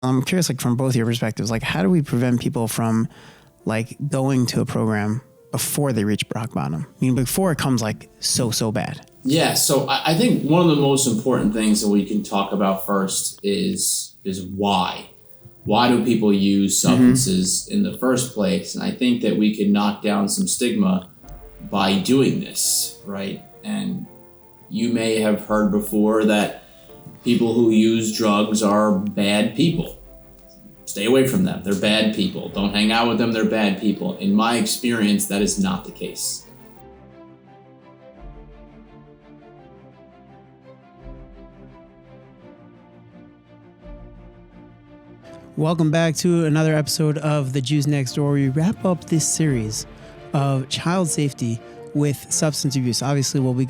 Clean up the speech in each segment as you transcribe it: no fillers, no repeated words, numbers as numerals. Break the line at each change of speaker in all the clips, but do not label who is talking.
I'm curious, like from both your perspectives, like how do we prevent people from like going to a program before they reach rock bottom? I mean, before it comes like so bad.
Yeah, so I think one of the most important things that we can talk about first is why. Why do people use substances in the first place? And I think that we can knock down some stigma by doing this, right? And you may have heard before that people who use drugs are bad people. Stay away from them. They're bad people. Don't hang out with them. They're bad people. In my experience, that is not the case.
Welcome back to another episode of the Jews Next Door. We wrap up this series of child safety with substance abuse. Obviously, we'll be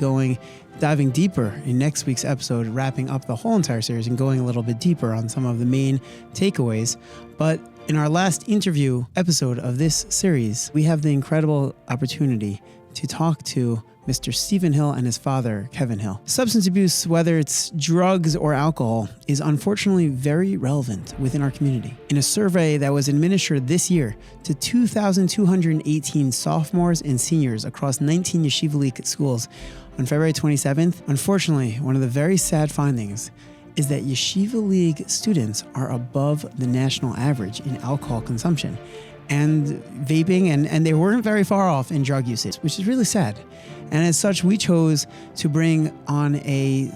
diving deeper in next week's episode, wrapping up the whole entire series and going a little bit deeper on some of the main takeaways. But in our last interview episode of this series, we have the incredible opportunity to talk to Mr. Stephen Hill and his father, Kevin Hill. Substance abuse, whether it's drugs or alcohol, is unfortunately very relevant within our community. In a survey that was administered this year to 2,218 sophomores and seniors across 19 Yeshiva League schools on February 27th, unfortunately, one of the very sad findings is that Yeshiva League students are above the national average in alcohol consumption and vaping, and they weren't very far off in drug usage, which is really sad. And as such, we chose to bring on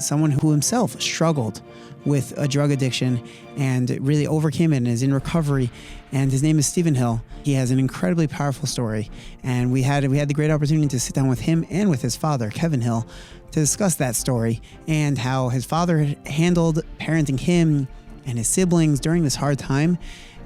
someone who himself struggled with a drug addiction and really overcame it and is in recovery. And his name is Stephen Hill. He has an incredibly powerful story. And we had the great opportunity to sit down with him and with his father, Kevin Hill, to discuss that story and how his father handled parenting him and his siblings during this hard time,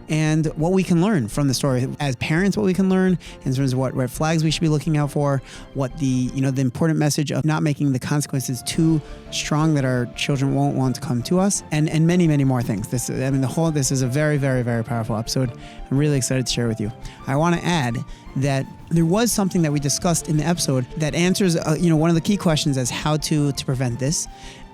and what we can learn from the story as parents, what we can learn in terms of what red flags we should be looking out for, what the important message of not making the consequences too strong that our children won't want to come to us, and many, many more things. This is a very, very, very powerful episode. I'm really excited to share with you. I want to add that there was something that we discussed in the episode that answers, one of the key questions as how to prevent this.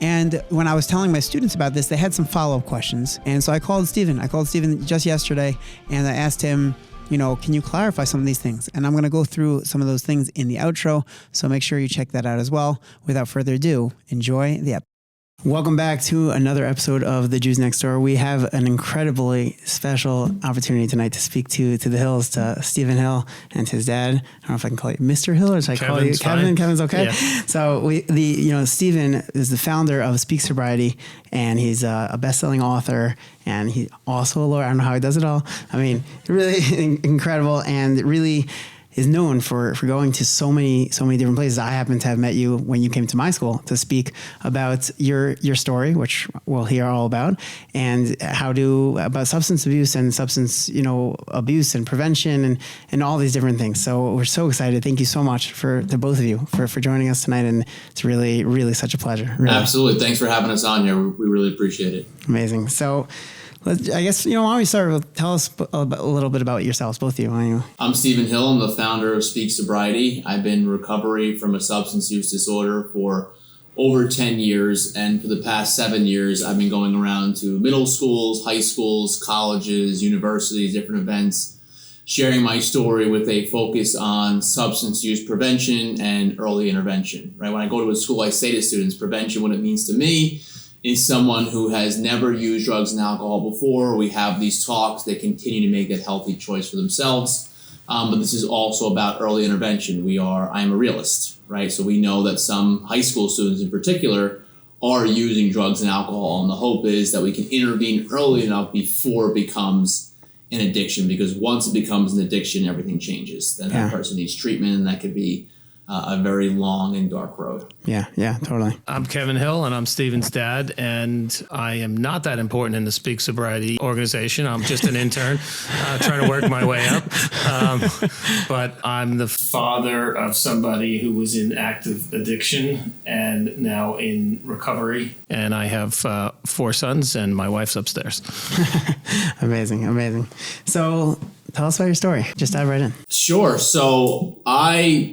And when I was telling my students about this, they had some follow-up questions. And so I called Stephen just yesterday, and I asked him, can you clarify some of these things? And I'm going to go through some of those things in the outro. So make sure you check that out as well. Without further ado, enjoy the episode. Welcome back to another episode of the Jews Next Door. We have an incredibly special opportunity tonight to speak to the Hills, to Stephen Hill and his dad. I don't know if I can call you Mr. Hill or should I call you Kevin? Fine. Kevin's okay. Yeah. So Stephen is the founder of Speak Sobriety, and he's a best-selling author, and he's also a lawyer. I don't know how he does it all. I mean, really incredible, and really is known for going to so many different places. I happen to have met you when you came to my school to speak about your story, which we'll hear all about, and about substance abuse and substance abuse and prevention and all these different things. So we're so excited. Thank you so much to both of you for joining us tonight, and it's really, really such a pleasure. Really.
Absolutely. Thanks for having us on here. We really appreciate it.
Amazing. So I guess, why don't we start with, tell us a little bit about yourselves, both of you.
I'm Stephen Hill. I'm the founder of Speak Sobriety. I've been in recovery from a substance use disorder for over 10 years. And for the past 7 years, I've been going around to middle schools, high schools, colleges, universities, different events, sharing my story with a focus on substance use prevention and early intervention. Right? When I go to a school, I say to students, prevention, what it means to me is someone who has never used drugs and alcohol before. We have these talks. They continue to make that healthy choice for themselves. But this is also about early intervention. I am a realist, right? So we know that some high school students in particular are using drugs and alcohol. And the hope is that we can intervene early enough before it becomes an addiction, because once it becomes an addiction, everything changes. Then that person needs treatment, and that could be a very long and dark road.
Yeah, totally.
I'm Kevin Hill, and I'm Stephen's dad, and I am not that important in the Speak Sobriety organization. I'm just an intern trying to work my way up. But I'm the father of somebody who was in active addiction and now in recovery. And I have 4 sons, and my wife's upstairs.
Amazing. So tell us about your story. Just dive right in.
Sure. So I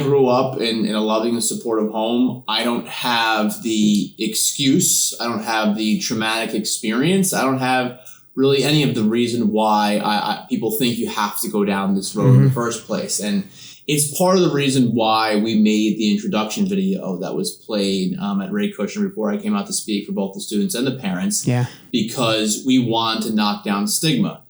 grew up in a loving and supportive home. I don't have the excuse. I don't have the traumatic experience. I don't have really any of the reason why people think you have to go down this road in the first place. And it's part of the reason why we made the introduction video that was played at Ray Kushner before I came out to speak for both the students and the parents.
Yeah.
Because we want to knock down stigma.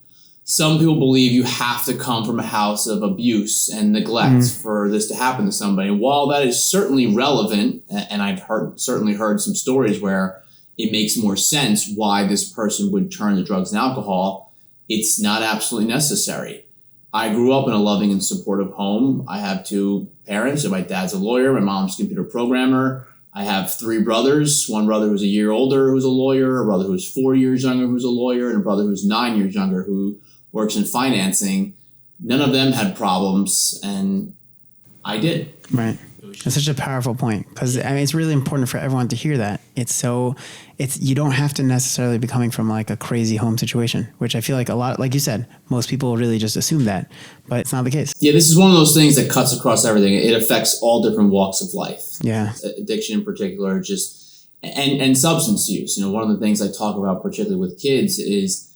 Some people believe you have to come from a house of abuse and neglect for this to happen to somebody. While that is certainly relevant, and I've certainly heard some stories where it makes more sense why this person would turn to drugs and alcohol, it's not absolutely necessary. I grew up in a loving and supportive home. I have two parents. My dad's a lawyer. My mom's a computer programmer. I have three brothers. One brother who's a year older who's a lawyer, a brother who's 4 years younger who's a lawyer, and a brother who's 9 years younger who works in financing. None of them had problems, and I did.
Right. That's such a powerful point, because I mean, it's really important for everyone to hear that. You don't have to necessarily be coming from like a crazy home situation, which I feel like a lot, like you said, most people really just assume that, but it's not the case.
Yeah, this is one of those things that cuts across everything. It affects all different walks of life.
Yeah.
Addiction in particular, and substance use. One of the things I talk about particularly with kids is,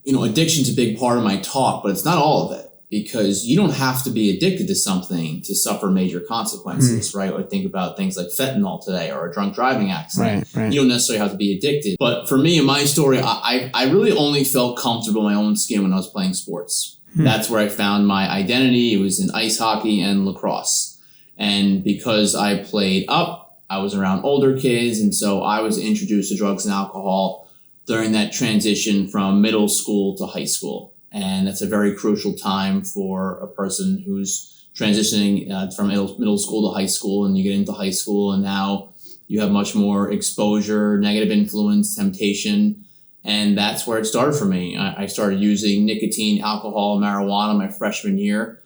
addiction's a big part of my talk, but it's not all of it, because you don't have to be addicted to something to suffer major consequences, right? Or think about things like fentanyl today or a drunk driving accident.
Right.
You don't necessarily have to be addicted. But for me, in my story, I really only felt comfortable in my own skin when I was playing sports. That's where I found my identity. It was in ice hockey and lacrosse. And because I played up, I was around older kids. And so I was introduced to drugs and alcohol during that transition from middle school to high school. And that's a very crucial time for a person who's transitioning from middle school to high school, and you get into high school, and now you have much more exposure, negative influence, temptation. And that's where it started for me. I started using nicotine, alcohol, marijuana my freshman year.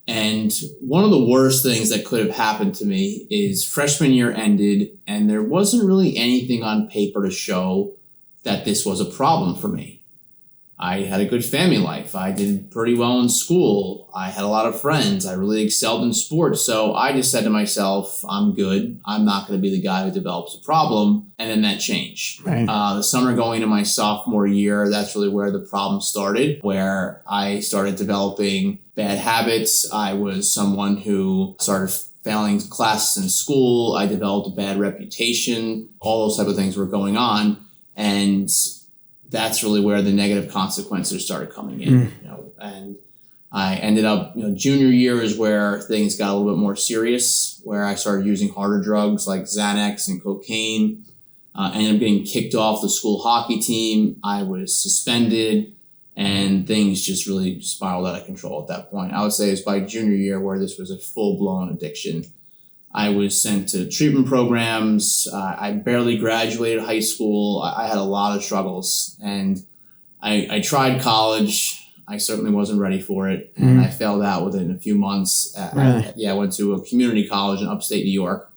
And one of the worst things that could have happened to me is freshman year ended, and there wasn't really anything on paper to show that this was a problem for me. I had a good family life. I did pretty well in school. I had a lot of friends. I really excelled in sports. So I just said to myself, I'm good. I'm not going to be the guy who develops a problem. And then that changed.
Right.
The summer going into my sophomore year, that's really where the problem started, where I started developing bad habits. I was someone who started failing classes in school. I developed a bad reputation. All those type of things were going on. And that's really where the negative consequences started coming in. And I ended up, junior year is where things got a little bit more serious, where I started using harder drugs like Xanax and cocaine. I ended up getting kicked off the school hockey team. I was suspended, and things just really spiraled out of control at that point. I would say it's by junior year where this was a full-blown addiction. I was sent to treatment programs. I barely graduated high school. I had a lot of struggles, and I tried college. I certainly wasn't ready for it, and I failed out within a few months. I went to a community college in upstate New York.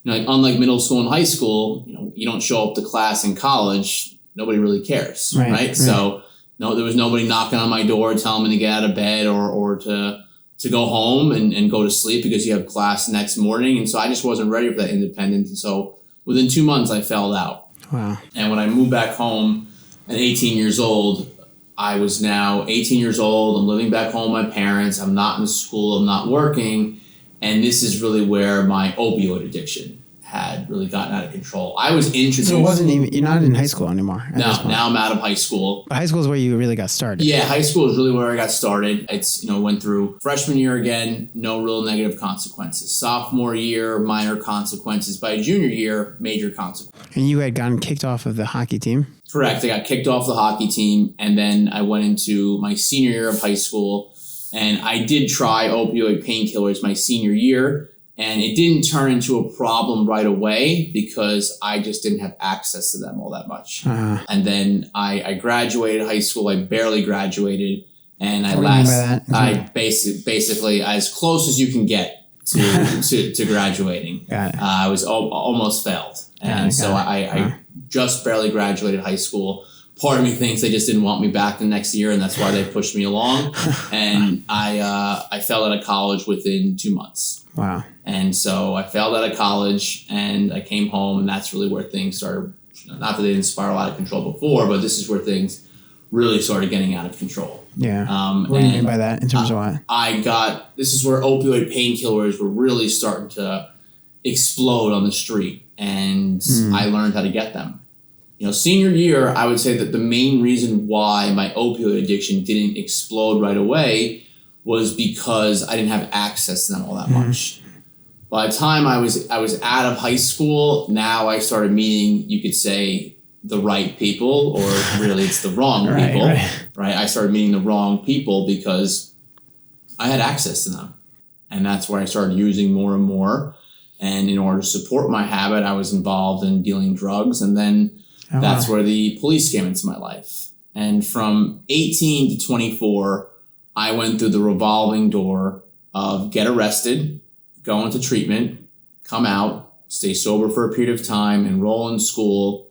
Unlike middle school and high school, you don't show up to class in college. Nobody really cares, right? So there was nobody knocking on my door telling me to get out of bed or to go home and go to sleep because you have class the next morning. And so I just wasn't ready for that independence. And so within 2 months, I failed out.
Wow. And
when I moved back home at 18 years old, I was now 18 years old. I'm living back home with my parents. I'm not in school. I'm not working. And this is really where my opioid addiction had really gotten out of control. I was introduced.
So it wasn't even, you're not in high school anymore.
No, now I'm out of high school.
But high school is where you really got started.
Yeah, high school is really where I got started. It's, went through freshman year again, no real negative consequences. Sophomore year, minor consequences. By junior year, major consequences.
And you had gotten kicked off of the hockey team?
Correct. I got kicked off the hockey team, and then I went into my senior year of high school, and I did try opioid painkillers my senior year. And it didn't turn into a problem right away because I just didn't have access to them all that much. And then I graduated high school. I barely graduated. And I basically as close as you can get to graduating. I was almost failed. And I just barely graduated high school. Part of me thinks they just didn't want me back the next year, and that's why they pushed me along. And I failed out of college within 2 months.
Wow.
And so I failed out of college, and I came home, and that's really where things started. Not that they didn't spiral out of control before, but this is where things really started getting out of control.
Yeah. What do you mean by that in terms of what?
This is where opioid painkillers were really starting to explode on the street, and I learned how to get them. Senior year, I would say that the main reason why my opioid addiction didn't explode right away was because I didn't have access to them all that much. By the time I was out of high school, now I started meeting, you could say, the right people, or really it's the wrong people, right? I started meeting the wrong people because I had access to them. And that's where I started using more and more. And in order to support my habit, I was involved in dealing drugs. And then that's where the police came into my life. And from 18 to 24, I went through the revolving door of get arrested, go into treatment, come out, stay sober for a period of time, enroll in school,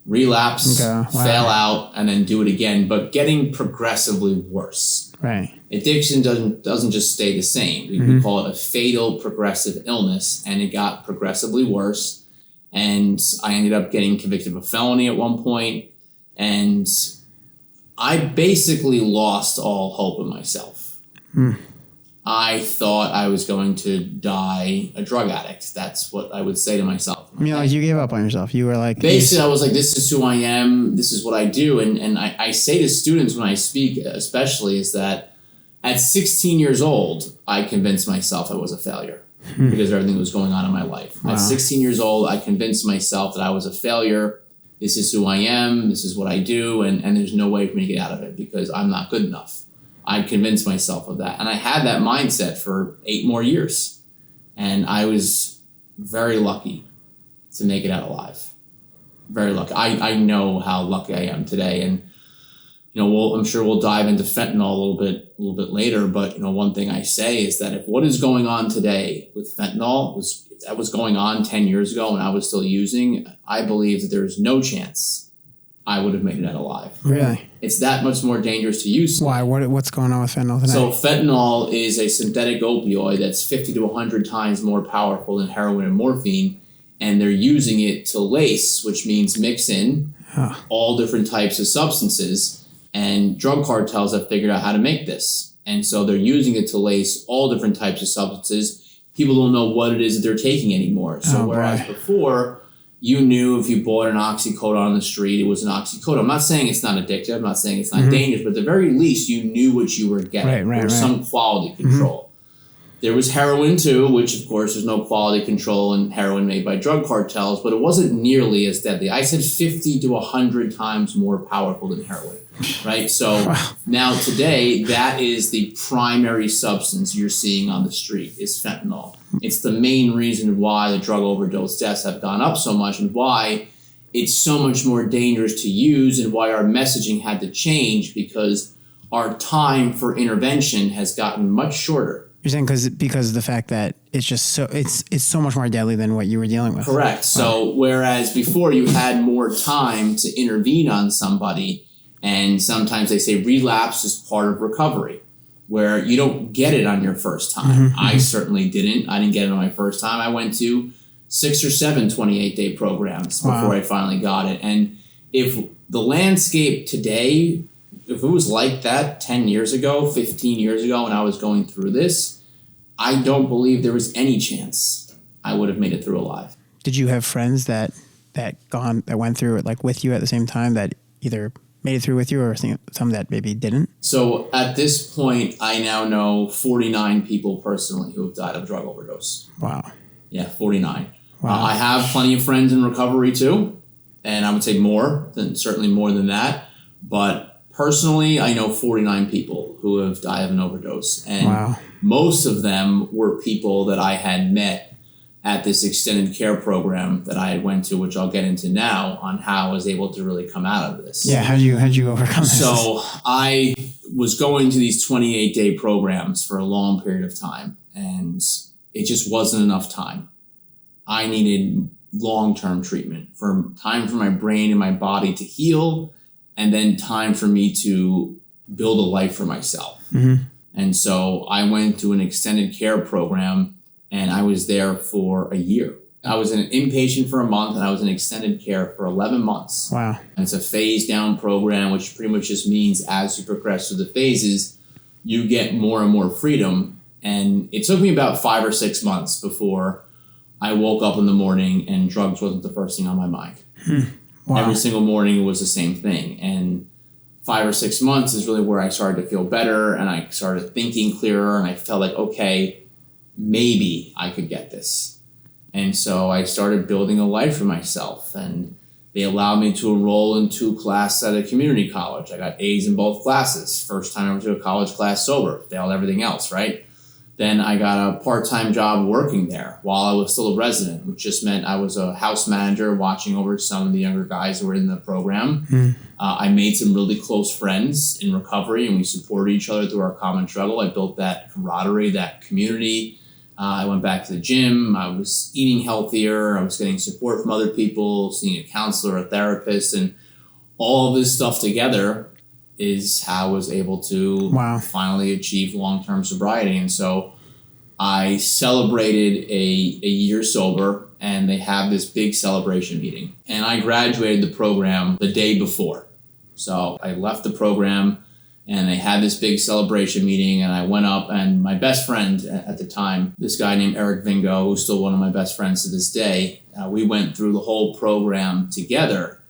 relapse, fail out, and then do it again, but getting progressively worse.
Right.
Addiction doesn't just stay the same. We call it a fatal progressive illness, and it got progressively worse. And I ended up getting convicted of a felony at one point, and I basically lost all hope in myself. I thought I was going to die a drug addict. That's what I would say to myself.
Like you gave up on yourself. You were like...
Basically, I was like, this is who I am. This is what I do. And I say to students when I speak, especially, is that at 16 years old, I convinced myself I was a failure. Because of everything that was going on in my life. At 16 years old, I convinced myself that I was a failure. This is who I am. This is what I do. And there's no way for me to get out of it because I'm not good enough. I convinced myself of that. And I had that mindset for 8 more years. And I was very lucky to make it out alive. Very lucky. I know how lucky I am today. And I'm sure we'll dive into fentanyl a little bit later, but one thing I say is that if what is going on today with fentanyl was going on 10 years ago when I was still using, I believe that there's no chance I would have made it out alive.
Really?
It's that much more dangerous to use.
Why? What's going on with fentanyl today?
So fentanyl is a synthetic opioid that's 50 to 100 times more powerful than heroin and morphine, and they're using it to lace, which means mix in all different types of substances. And drug cartels have figured out how to make this. And so they're using it to lace all different types of substances. People don't know what it is that they're taking anymore. So whereas before, you knew if you bought an oxycodone on the street, it was an oxycodone. I'm not saying it's not addictive. I'm not saying it's not dangerous. But at the very least, you knew what you were getting. There was some quality control. There was heroin too, which of course there's no quality control in heroin made by drug cartels, but it wasn't nearly as deadly. I said 50 to 100 times more powerful than heroin, right? So now today, that is the primary substance you're seeing on the street is fentanyl. It's the main reason why the drug overdose deaths have gone up so much and why it's so much more dangerous to use and why our messaging had to change because our time for intervention has gotten much shorter.
You're saying because of the fact that it's just it's so much more deadly than what you were dealing with.
Correct. So whereas before you had more time to intervene on somebody, and sometimes they say relapse is part of recovery, where you don't get it on your first time. I certainly didn't. I didn't get it on my first time. I went to 6 or 7 28-day programs before I finally got it. And if the landscape today, if it was like that 10 years ago, 15 years ago when I was going through this, I don't believe there was any chance I would have made it through alive.
Did you have friends that went through it like with you at the same time that either made it through with you or some that maybe didn't?
So at this point, I now know 49 people personally who have died of drug overdose.
Wow.
Yeah, 49.
Wow.
I have plenty of friends in recovery too, and I would say certainly more than that. But personally, I know 49 people who have died of an overdose. And most of them were people that I had met at this extended care program that I had went to, which I'll get into now, on how I was able to really come out of this.
Yeah, how'd you overcome this?
So I was going to these 28-day programs for a long period of time, and it just wasn't enough time. I needed long-term treatment, time for my brain and my body to heal, and then time for me to build a life for myself. And so I went to an extended care program, and I was there for a year. I was an inpatient for a month and I was in extended care for 11 months.
Wow.
And it's a phase down program, which pretty much just means as you progress through the phases, you get more and more freedom. And it took me about 5 or 6 months before I woke up in the morning and drugs wasn't the first thing on my mind.
Wow.
Every single morning it was the same thing. And 5 or 6 months is really where I started to feel better and I started thinking clearer and I felt like, okay, maybe I could get this. And so I started building a life for myself, and they allowed me to enroll in 2 classes at a community college. I got A's in both classes. First time I went to a college class sober, failed everything else, right? Then I got a part-time job working there while I was still a resident, which just meant I was a house manager watching over some of the younger guys who were in the program. I made some really close friends in recovery, and we supported each other through our common struggle. I built that camaraderie, that community. I went back to the gym. I was eating healthier. I was getting support from other people, seeing a counselor, a therapist, and all of this stuff together is how I was able to finally achieve long-term sobriety. And so I celebrated a year sober, and they have this big celebration meeting. And I graduated the program the day before. So I left the program, and they had this big celebration meeting, and I went up, and my best friend at the time, this guy named Eric Vingo, who's still one of my best friends to this day, we went through the whole program together.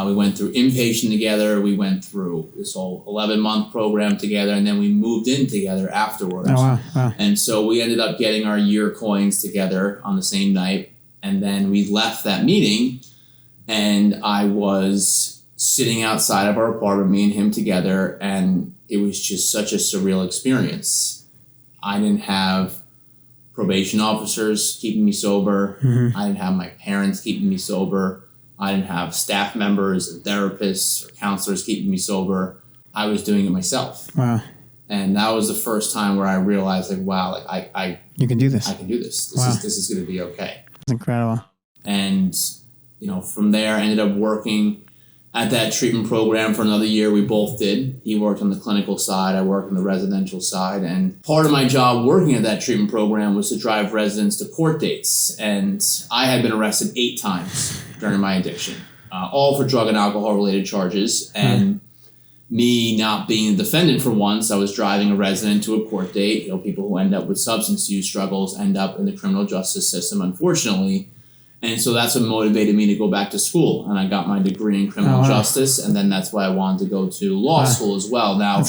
We went through inpatient together. We went through this whole 11-month program together, and then we moved in together afterwards.
Oh, wow.
And so we ended up getting our year coins together on the same night, and then we left that meeting, and I was sitting outside of our apartment, me and him together, and it was just such a surreal experience. I didn't have probation officers keeping me sober. I didn't have my parents keeping me sober. I didn't have staff members and therapists or counselors keeping me sober. I was doing it myself. Wow. And that was the first time where I realized, like, wow, like I
you can do this.
I can do this. This is going to be okay.
It's incredible.
And, from there I ended up working at that treatment program for another year. We both did. He worked on the clinical side. I worked on the residential side. And part of my job working at that treatment program was to drive residents to court dates. And I had been arrested 8 times during my addiction, all for drug and alcohol related charges. And me not being a defendant for once, I was driving a resident to a court date. People who end up with substance use struggles end up in the criminal justice system, unfortunately. And so that's what motivated me to go back to school. And I got my degree in criminal justice. And then that's why I wanted to go to law school as well. Now,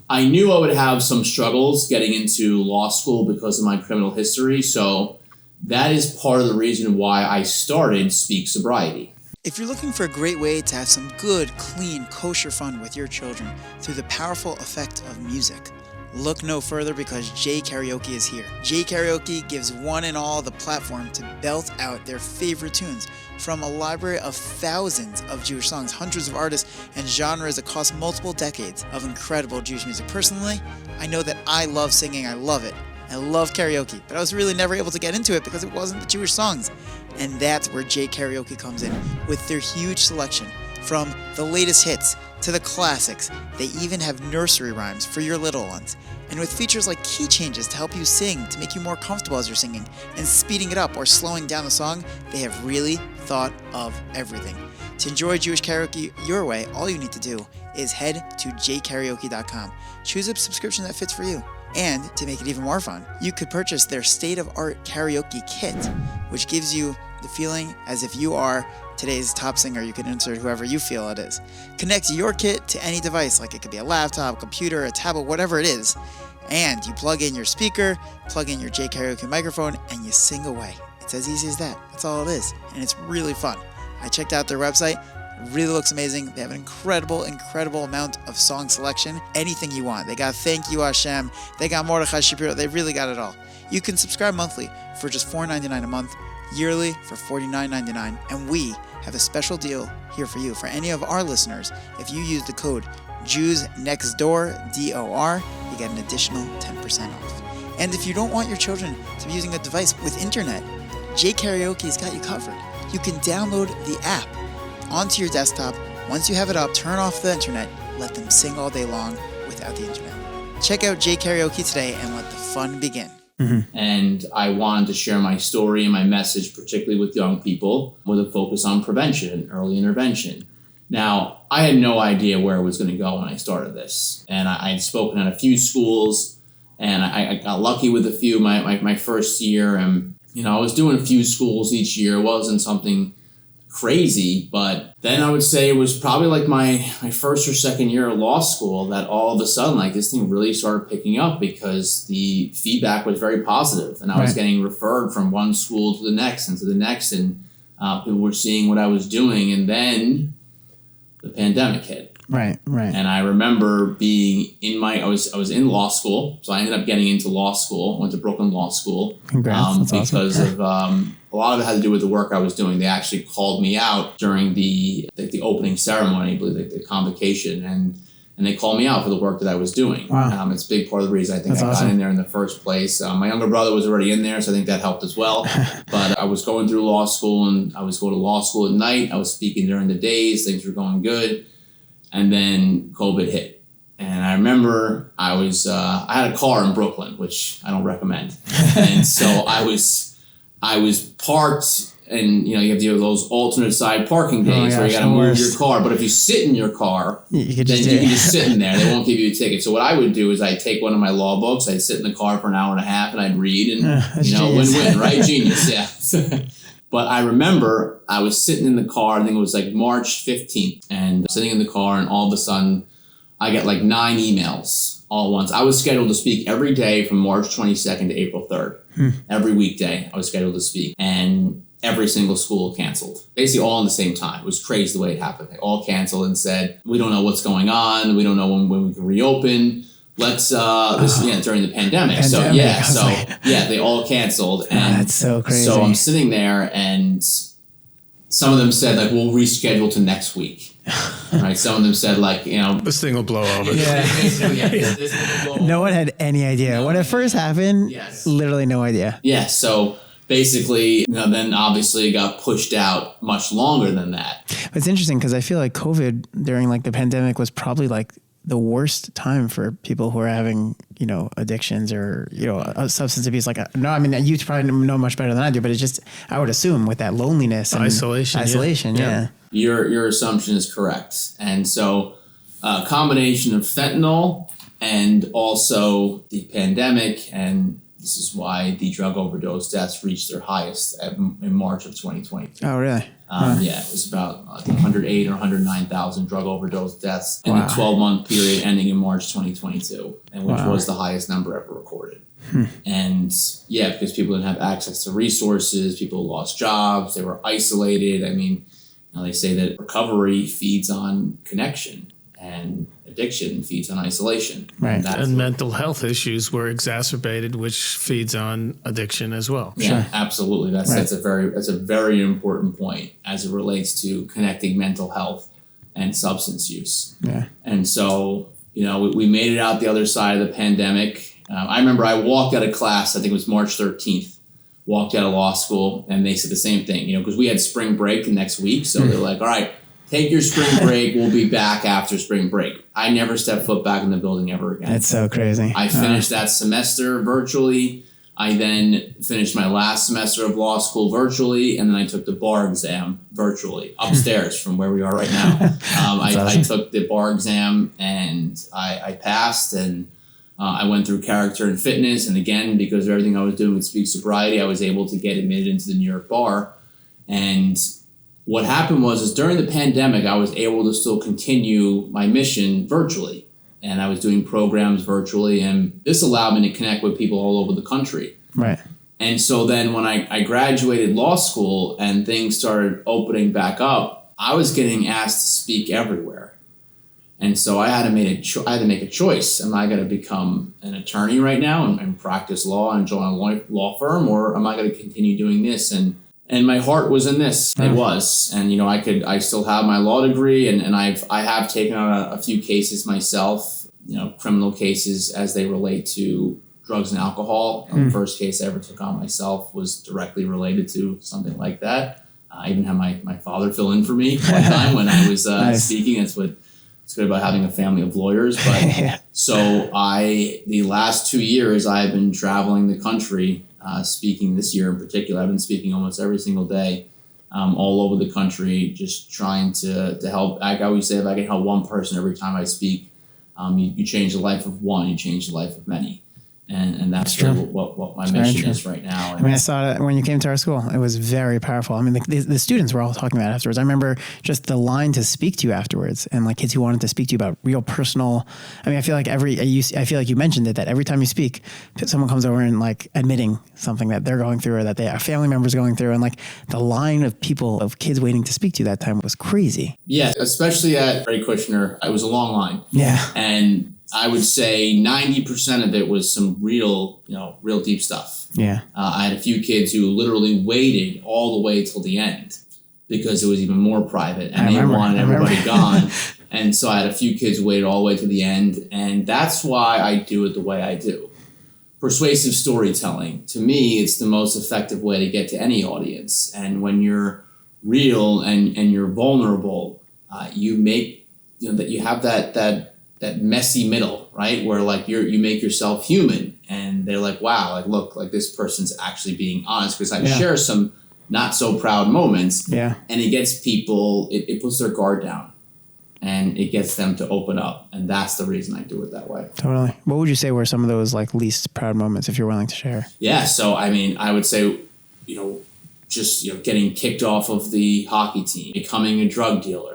I knew I would have some struggles getting into law school because of my criminal history. So that is part of the reason why I started Speak Sobriety.
If you're looking for a great way to have some good, clean, kosher fun with your children through the powerful effect of music, look no further, because J Karaoke is here. J Karaoke gives one and all the platform to belt out their favorite tunes from a library of thousands of Jewish songs, hundreds of artists and genres across multiple decades of incredible Jewish music. Personally, I know that I love singing. I love it. I love karaoke, but I was really never able to get into it because it wasn't the Jewish songs. And that's where J Karaoke comes in with their huge selection, from the latest hits to the classics. They even have nursery rhymes for your little ones. And with features like key changes to help you sing, to make you more comfortable as you're singing, and speeding it up or slowing down the song, they have really thought of everything. To enjoy Jewish karaoke your way, all you need to do is head to jkaraoke.com. Choose a subscription that fits for you. And to make it even more fun, you could purchase their state-of-art karaoke kit, which gives you the feeling as if you are today's top singer. You can insert whoever you feel it is. Connect your kit to any device, like it could be a laptop, computer, a tablet, whatever it is, and you plug in your speaker, plug in your J Karaoke microphone, and you sing away. It's as easy as that. That's all it is, and it's really fun. I checked out their website. It really looks amazing. They have an incredible amount of song selection. Anything you want. They got Thank You Hashem. They got Mordechai Shapiro. They really got it all. You can subscribe monthly for just $4.99 a month, yearly for $49.99, and we have a special deal here for you. For any of our listeners, if you use the code Jews Next Door, DOR, you get an additional 10% off. And if you don't want your children to be using a device with internet, J Karaoke's got you covered. You can download the app onto your desktop. Once you have it up, turn off the internet, let them sing all day long without the internet. Check out J Karaoke today and let the fun begin.
And I wanted to share my story and my message, particularly with young people, with a focus on prevention and early intervention. Now, I had no idea where it was going to go when I started this. And I had spoken at a few schools, and I got lucky with a few my first year. And, I was doing a few schools each year. It wasn't something crazy, but then I would say it was probably like my first or second year of law school that all of a sudden, like, this thing really started picking up because the feedback was very positive, and I was getting referred from one school to the next and to the next, and people were seeing what I was doing. And then the pandemic hit.
Right.
And I remember being I was in law school, so I ended up getting into law school. Went to Brooklyn Law School.
Congrats. That's
because
awesome.
of a lot of it had to do with the work I was doing. They actually called me out during the opening ceremony, I believe, the convocation, and they called me out for the work that I was doing.
Wow.
It's a big part of the reason I think
That's
I got
awesome.
in there in the first place. My younger brother was already in there, so I think that helped as well. But I was going through law school, and I was going to law school at night. I was speaking during the days. Things were going good. And then COVID hit. And I remember I had a car in Brooklyn, which I don't recommend. And so I was parked, and you have to do those alternate side parking days where you got to move your car. But if you sit in your car,
you can
then you can just sit in there. They won't give you a ticket. So what I would do is I'd take one of my law books, I'd sit in the car for an hour and a half, and I'd read, and win-win, right? Genius, yeah. But I remember I was sitting in the car, I think it was like March 15th, and sitting in the car, and all of a sudden I get like 9 emails all at once. I was scheduled to speak every day from March 22nd to April 3rd. Every weekday I was scheduled to speak, and every single school canceled. Basically all at the same time. It was crazy the way it happened. They all canceled and said, we don't know what's going on. We don't know when we can reopen. Let's during the pandemic. They all canceled. And
that's so crazy.
So I'm sitting there, and some of them said, like, we'll reschedule to next week. Right? Some of them said, like,
this thing will blow over.
This thing will blow
No one had any idea. When it first happened, literally no idea.
Yeah, so basically, then obviously it got pushed out much longer than that.
It's interesting because I feel like COVID during like the pandemic was probably like the worst time for people who are having, addictions or, substance abuse. You probably know much better than I do, but it's just, I would assume with that loneliness and isolation. Yeah.
Your assumption is correct. And so a combination of fentanyl and also the pandemic, and this is why the drug overdose deaths reached their highest in March of 2022.
Oh, really?
Yeah, it was about 108 or 109,000 drug overdose deaths in the 12-month period ending in March 2022, and which was the highest number ever recorded. And because people didn't have access to resources, people lost jobs, they were isolated. I mean, they say that recovery feeds on connection, and addiction feeds on isolation.
Right.
And mental health issues were exacerbated, which feeds on addiction as well.
Yeah, absolutely. That's a very important point as it relates to connecting mental health and substance use.
Yeah.
And so, we made it out the other side of the pandemic. I remember I walked out of class, I think it was March 13th, walked out of law school, and they said the same thing, because we had spring break the next week. So they're like, all right, take your spring break. We'll be back after spring break. I never stepped foot back in the building ever again.
That's so crazy.
I finished that semester virtually. I then finished my last semester of law school virtually, and then I took the bar exam virtually upstairs from where we are right now. I took the bar exam, and I passed, and I went through character and fitness. And again, because of everything I was doing with Speak Sobriety, I was able to get admitted into the New York bar. And what happened was during the pandemic, I was able to still continue my mission virtually. And I was doing programs virtually. And this allowed me to connect with people all over the country.
Right.
And so then when I graduated law school and things started opening back up, I was getting asked to speak everywhere. And so I had to make a choice. Am I going to become an attorney right now and practice law and join a law firm, or am I going to continue doing this? And my heart was in this. It was. And, I still have my law degree, and I have taken on a few cases myself, criminal cases as they relate to drugs and alcohol. The first case I ever took on myself was directly related to something like that. I even had my father fill in for me one time when I was speaking. That's what's good about having a family of lawyers. But So the last 2 years, I've been traveling the country, speaking this year in particular. I've been speaking almost every single day, all over the country, just trying to help. I always say if I can help one person every time I speak, you change the life of one, you change the life of many. And that's really what my mission is right now.
I mean, I saw it when you came to our school. It was very powerful. I mean, the students were all talking about it afterwards. I remember just the line to speak to you afterwards, and like kids who wanted to speak to you about real personal. I mean, I feel like I feel like you mentioned it, that every time you speak, someone comes over and like admitting something that they're going through or that a family member's going through, and like the line of kids waiting to speak to you that time was crazy.
Yeah, especially at Ray Kushner, it was a long line.
Yeah,
and I would say 90% of it was some real deep stuff.
Yeah.
I had a few kids who literally waited all the way till the end because it was even more private and they wanted everybody gone. And so I had a few kids who waited all the way to the end. And that's why I do it the way I do. Persuasive storytelling, to me, it's the most effective way to get to any audience. And when you're real and you're vulnerable, you make, that you have that messy middle, right? Where like you make yourself human and they're like, wow, like look, like this person's actually being honest, because I share some not so proud moments.
Yeah.
And it gets people, it puts their guard down and it gets them to open up. And that's the reason I do it that way.
Totally. What would you say were some of those like least proud moments, if you're willing to share?
Yeah. So, I mean, I would say, just, getting kicked off of the hockey team, becoming a drug dealer,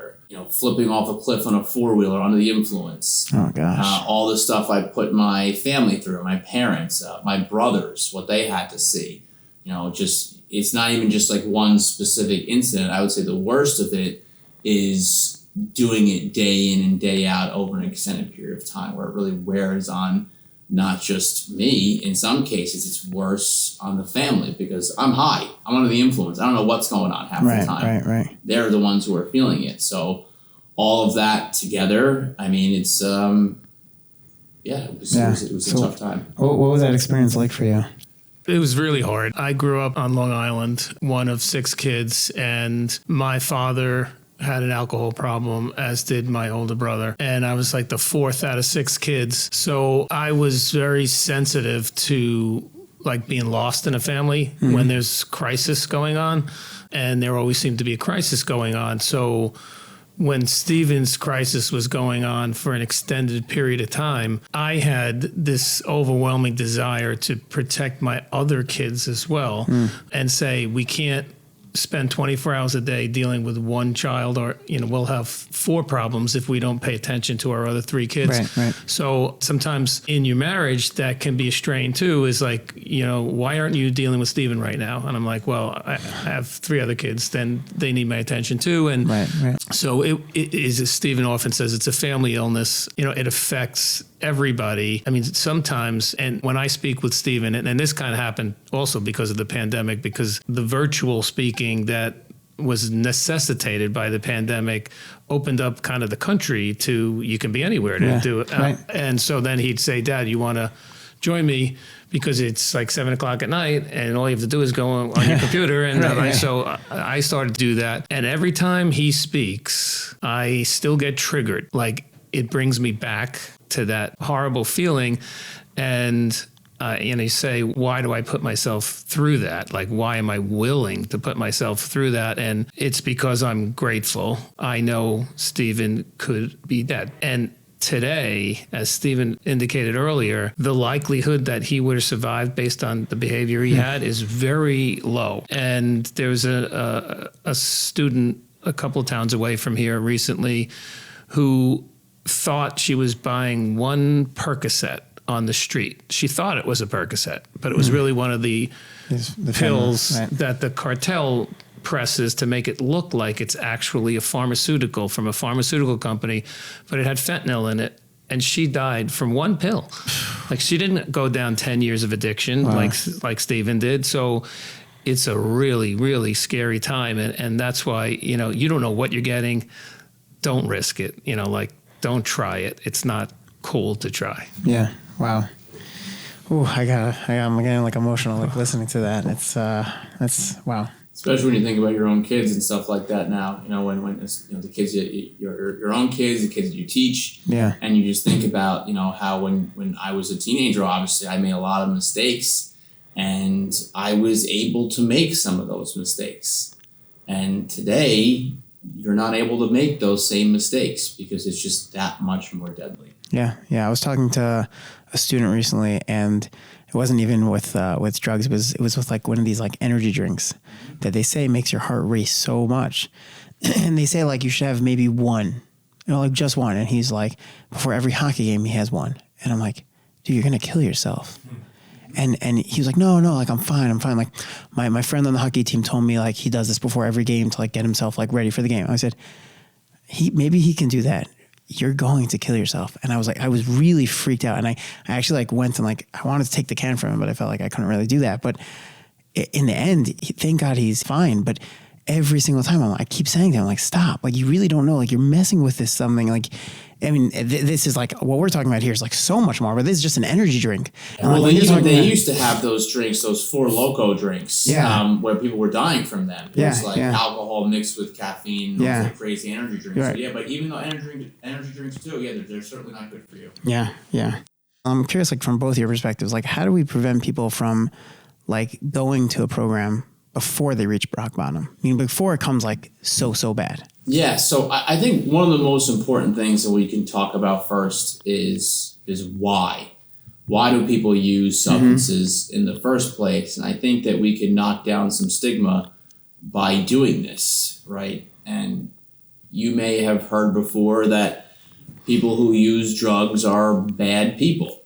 flipping off a cliff on a four-wheeler under the influence.
Oh, gosh.
All the stuff I put my family through, my parents, my brothers, what they had to see. It's not even just like one specific incident. I would say the worst of it is doing it day in and day out over an extended period of time, where it really wears on not just me. In some cases, it's worse on the family because I'm high. I'm under the influence. I don't know what's going on half the time.
Right.
They're the ones who are feeling it. So all of that together, I mean, it's, it was a tough time.
What was that experience like for you?
It was really hard. I grew up on Long Island, one of 6 kids, and my father had an alcohol problem, as did my older brother. And I was like the 4th out of 6 kids. So I was very sensitive to like being lost in a family when there's crisis going on. And there always seemed to be a crisis going on. So when Stephen's crisis was going on for an extended period of time, I had this overwhelming desire to protect my other kids as well and say, we can't spend 24 hours a day dealing with one child, or we'll have 4 problems if we don't pay attention to our other 3 kids.
Right.
So sometimes in your marriage that can be a strain too, is like, why aren't you dealing with Stephen right now? And I'm like, well, I have 3 other kids, then they need my attention too. And so it is, as Stephen often says, it's a family illness. It affects everybody. I mean, sometimes, and when I speak with Stephen, and this kind of happened also because of the pandemic, because the virtual speaking that was necessitated by the pandemic opened up kind of the country to, you can be anywhere to do it. And so then he'd say, Dad, you want to join me? Because it's like 7 o'clock at night and all you have to do is go on your computer. And so I started to do that. And every time he speaks, I still get triggered. Like it brings me back to that horrible feeling. And you say, why do I put myself through that? Like, why am I willing to put myself through that? And it's because I'm grateful. I know Stephen could be dead. And today, as Stephen indicated earlier, the likelihood that he would have survived based on the behavior he had is very low. And there was a student a couple of towns away from here recently who thought she was buying one Percocet on the street. She thought it was a Percocet, but it was really one of the pills that the cartel presses to make it look like it's actually a pharmaceutical from a pharmaceutical company, but it had fentanyl in it. And she died from one pill. Like she didn't go down 10 years of addiction like Stephen did. So it's a really, really scary time. And that's why, you don't know what you're getting. Don't risk it. Don't try it. It's not cool to try.
Yeah. Wow. Ooh, I'm getting like emotional, like listening to that. It's, wow.
Especially when you think about your own kids and stuff like that now, when it's, the kids, your own kids, the kids that you teach.
Yeah.
And you just think about, how when I was a teenager, obviously I made a lot of mistakes, and I was able to make some of those mistakes. And today you're not able to make those same mistakes because it's just that much more deadly.
Yeah. Yeah. I was talking to a student recently, and it wasn't even with drugs. It was with like one of these like energy drinks that they say makes your heart race so much. And they say like you should have maybe one, like just one. And he's like, before every hockey game, he has one. And I'm like, dude, you're going to kill yourself. And he was like, no, like I'm fine. Like my friend on the hockey team told me like he does this before every game to like get himself like ready for the game. I said, maybe he can do that. You're going to kill yourself. And I was really freaked out. And I actually like went and like, I wanted to take the can from him, but I felt like I couldn't really do that. But in the end, thank God he's fine. But every single time I keep saying to him, like, stop, like, you really don't know, like, you're messing with this something. Like, I mean, this is like, what we're talking about here is like so much more, but this is just an energy drink. And
well,
like,
they used to have those drinks, those Four Loko drinks, where people were dying from them. It was like alcohol mixed with caffeine, those like crazy energy drinks.
Right.
So, yeah, but even though energy drinks too, they're certainly not good for you.
Yeah. I'm curious, like, from both your perspectives, like, how do we prevent people from like going to a program before they reach rock bottom? I mean, before it comes like so bad.
Yeah, so I think one of the most important things that we can talk about first is why. Why do people use substances in the first place? And I think that we can knock down some stigma by doing this, right? And you may have heard before that people who use drugs are bad people.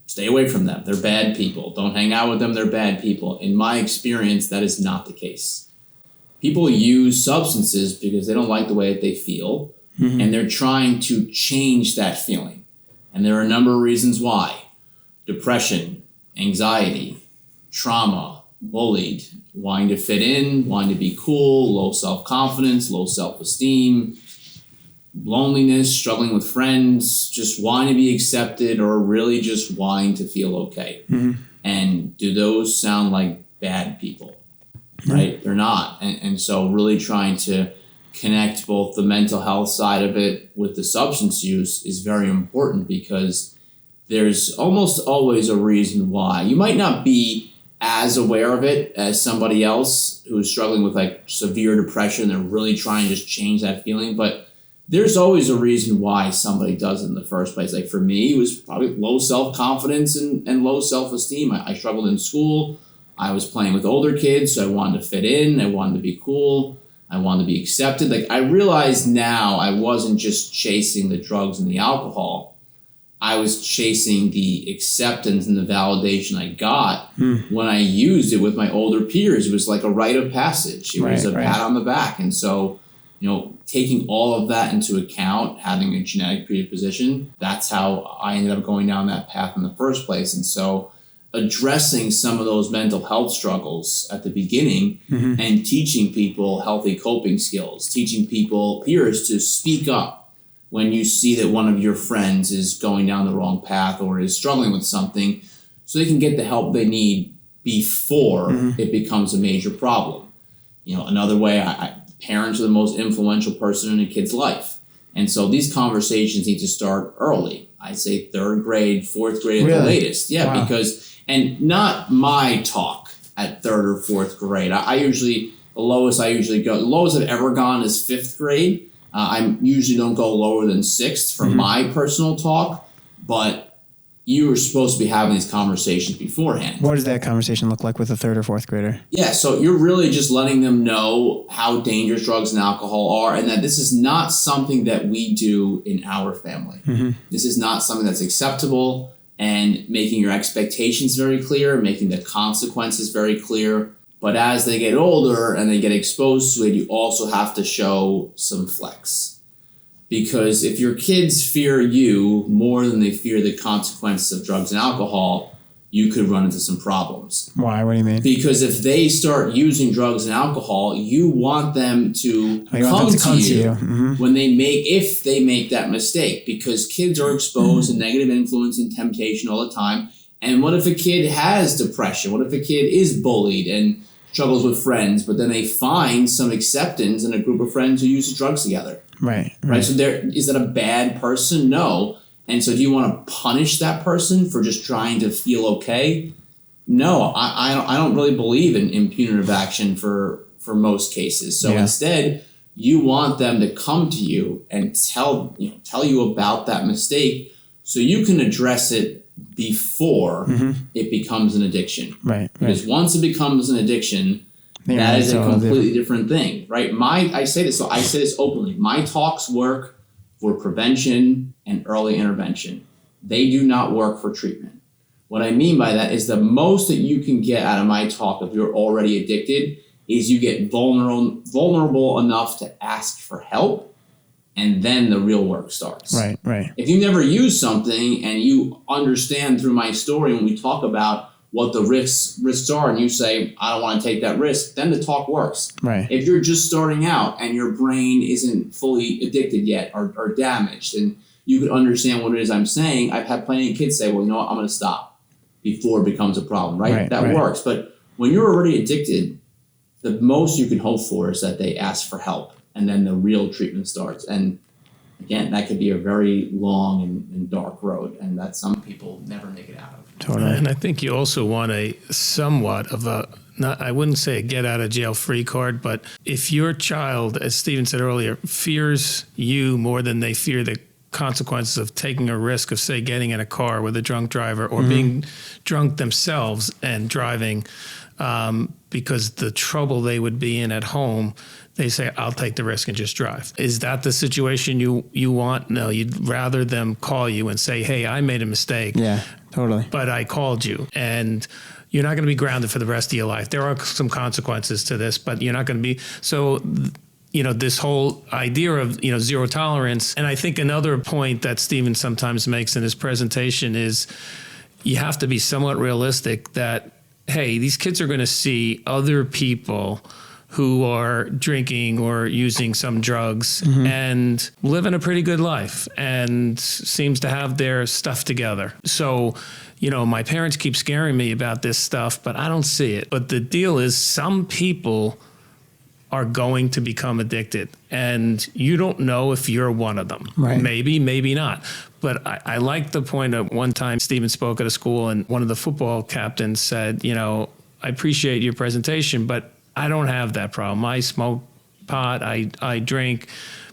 Stay away from them. They're bad people. Don't hang out with them. They're bad people. In my experience, that is not the case. People use substances because they don't like the way that they feel, and they're trying to change that feeling. And there are a number of reasons why. Depression, anxiety, trauma, bullied, wanting to fit in, wanting to be cool, low self-confidence, low self-esteem, loneliness, struggling with friends, just wanting to be accepted, or really just wanting to feel okay. And do those sound like bad people? Right? They're not. And so really trying to connect both the mental health side of it with the substance use is very important, because there's almost always a reason why. You might not be as aware of it as somebody else who's struggling with like severe depression. They're really trying to just change that feeling, but there's always a reason why somebody does it in the first place. Like for me, it was probably low self-confidence and low self-esteem. I struggled in school. I was playing with older kids, so I wanted to fit in. I wanted to be cool. I wanted to be accepted. Like, I realize now I wasn't just chasing the drugs and the alcohol. I was chasing the acceptance and the validation I got when I used it with my older peers. It was like a rite of passage. It was a pat on the back. And so, taking all of that into account, having a genetic predisposition, that's how I ended up going down that path in the first place. And so addressing some of those mental health struggles at the beginning and teaching people healthy coping skills, teaching people, peers, to speak up when you see that one of your friends is going down the wrong path or is struggling with something, so they can get the help they need before it becomes a major problem. Another way, parents are the most influential person in a kid's life. And so these conversations need to start early. I say third grade, fourth grade at the latest. Yeah, wow. And not my talk at third or fourth grade. The lowest I've ever gone is fifth grade. I usually don't go lower than sixth for my personal talk, but you were supposed to be having these conversations beforehand.
What does that conversation look like with a third or fourth grader? Yeah,
so you're really just letting them know how dangerous drugs and alcohol are, and that this is not something that we do in our family. This is not something that's acceptable, and making your expectations very clear, making the consequences very clear. But as they get older and they get exposed to it, you also have to show some flex. Because if your kids fear you more than they fear the consequences of drugs and alcohol, you could run into some problems.
Why? What do you mean?
Because if they start using drugs and alcohol, you want them to come to you when if they make that mistake. Because kids are exposed to negative influence and temptation all the time. And what if a kid has depression? What if a kid is bullied and struggles with friends, but then they find some acceptance in a group of friends who use drugs together.
Right.
So is that a bad person? No. And so do you want to punish that person for just trying to feel okay? No, I don't really believe in punitive action for most cases. So instead, you want them to come to you and tell you about that mistake so you can address it before it becomes an addiction.
Right.
Because once it becomes an addiction, that is a completely different thing, right? I say this openly. My talks work for prevention and early intervention. They do not work for treatment. What I mean by that is the most that you can get out of my talk if you're already addicted is you get vulnerable enough to ask for help, and then the real work starts.
Right.
If you never use something and you understand through my story when we talk about what the risks are and you say, I don't want to take that risk, then the talk works.
Right.
If you're just starting out and your brain isn't fully addicted yet or damaged, and you could understand what it is I'm saying, I've had plenty of kids say, well, you know what, I'm going to stop before it becomes a problem, right? That works. But when you're already addicted, the most you can hope for is that they ask for help, and then the real treatment starts. And again, that could be a very long and dark road, and that some people never make it out of.
Totally.
And I think you also want a somewhat of a, I wouldn't say a get out of jail free card, but if your child, as Stephen said earlier, fears you more than they fear the consequences of taking a risk of, say, getting in a car with a drunk driver or being drunk themselves and driving, because the trouble they would be in at home, they say, I'll take the risk and just drive. Is that the situation you want? No, you'd rather them call you and say, hey, I made a mistake.
Yeah, totally.
But I called you, and you're not going to be grounded for the rest of your life. There are some consequences to this, but you're not going to be. So, this whole idea of, zero tolerance. And I think another point that Stephen sometimes makes in his presentation is you have to be somewhat realistic that, hey, these kids are going to see other people who are drinking or using some drugs and living a pretty good life and seems to have their stuff together. So, my parents keep scaring me about this stuff, but I don't see it. But the deal is some people are going to become addicted, and you don't know if you're one of them.
Right.
Maybe, maybe not. But I like the point of one time Stephen spoke at a school, and one of the football captains said, I appreciate your presentation, but I don't have that problem. I smoke pot, I drink,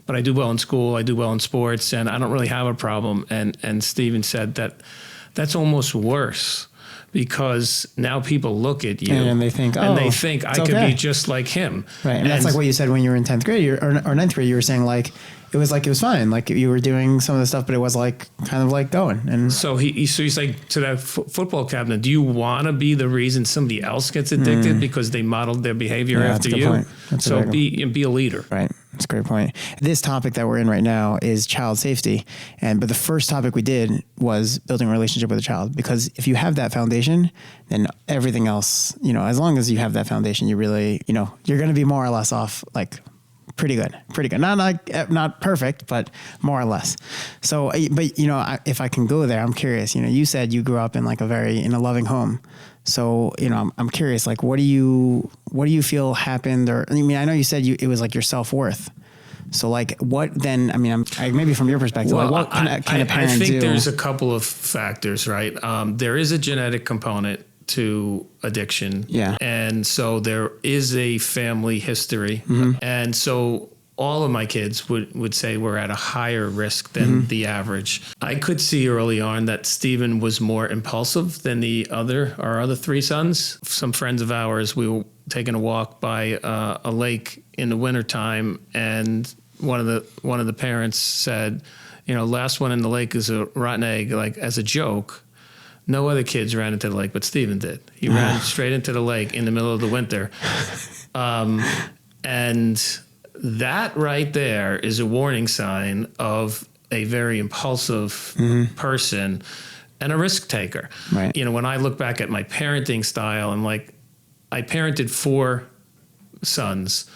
but I do well in school, I do well in sports, and I don't really have a problem. And Stephen said that that's almost worse, because now people look at you
and they think,
I could be just like him.
Right. And that's like what you said when you were in 10th grade or 9th grade, you were saying it was fine. Like you were doing some of the stuff, but it was kind of going. And
so he's like to that football captain, do you want to be the reason somebody else gets addicted because they modeled their behavior after you? So be a leader.
Right. That's a great point. This topic that we're in right now is child safety. But the first topic we did was building a relationship with a child, because if you have that foundation, then everything else, as long as you have that foundation, you really, you're going to be more or less off, pretty good. Not perfect, but more or less. So, but if I can go there, I'm curious. You said you grew up in in a loving home. So, I'm curious. What do you feel happened? Or I know you said it was your self-worth. So, what then? Maybe from your perspective, what can a parent do?
I think there's a couple of factors, right? There is a genetic component to addiction.
Yeah.
And so there is a family history. And so all of my kids would say we're at a higher risk than the average. I could see early on that Stephen was more impulsive than our other three sons. Some friends of ours, we were taking a walk by a lake in the wintertime, and one of the parents said, last one in the lake is a rotten egg, as a joke. No other kids ran into the lake, but Stephen did. He ran straight into the lake in the middle of the winter. And that right there is a warning sign of a very impulsive person and a risk taker.
Right.
When I look back at my parenting style, I'm I parented 4 sons,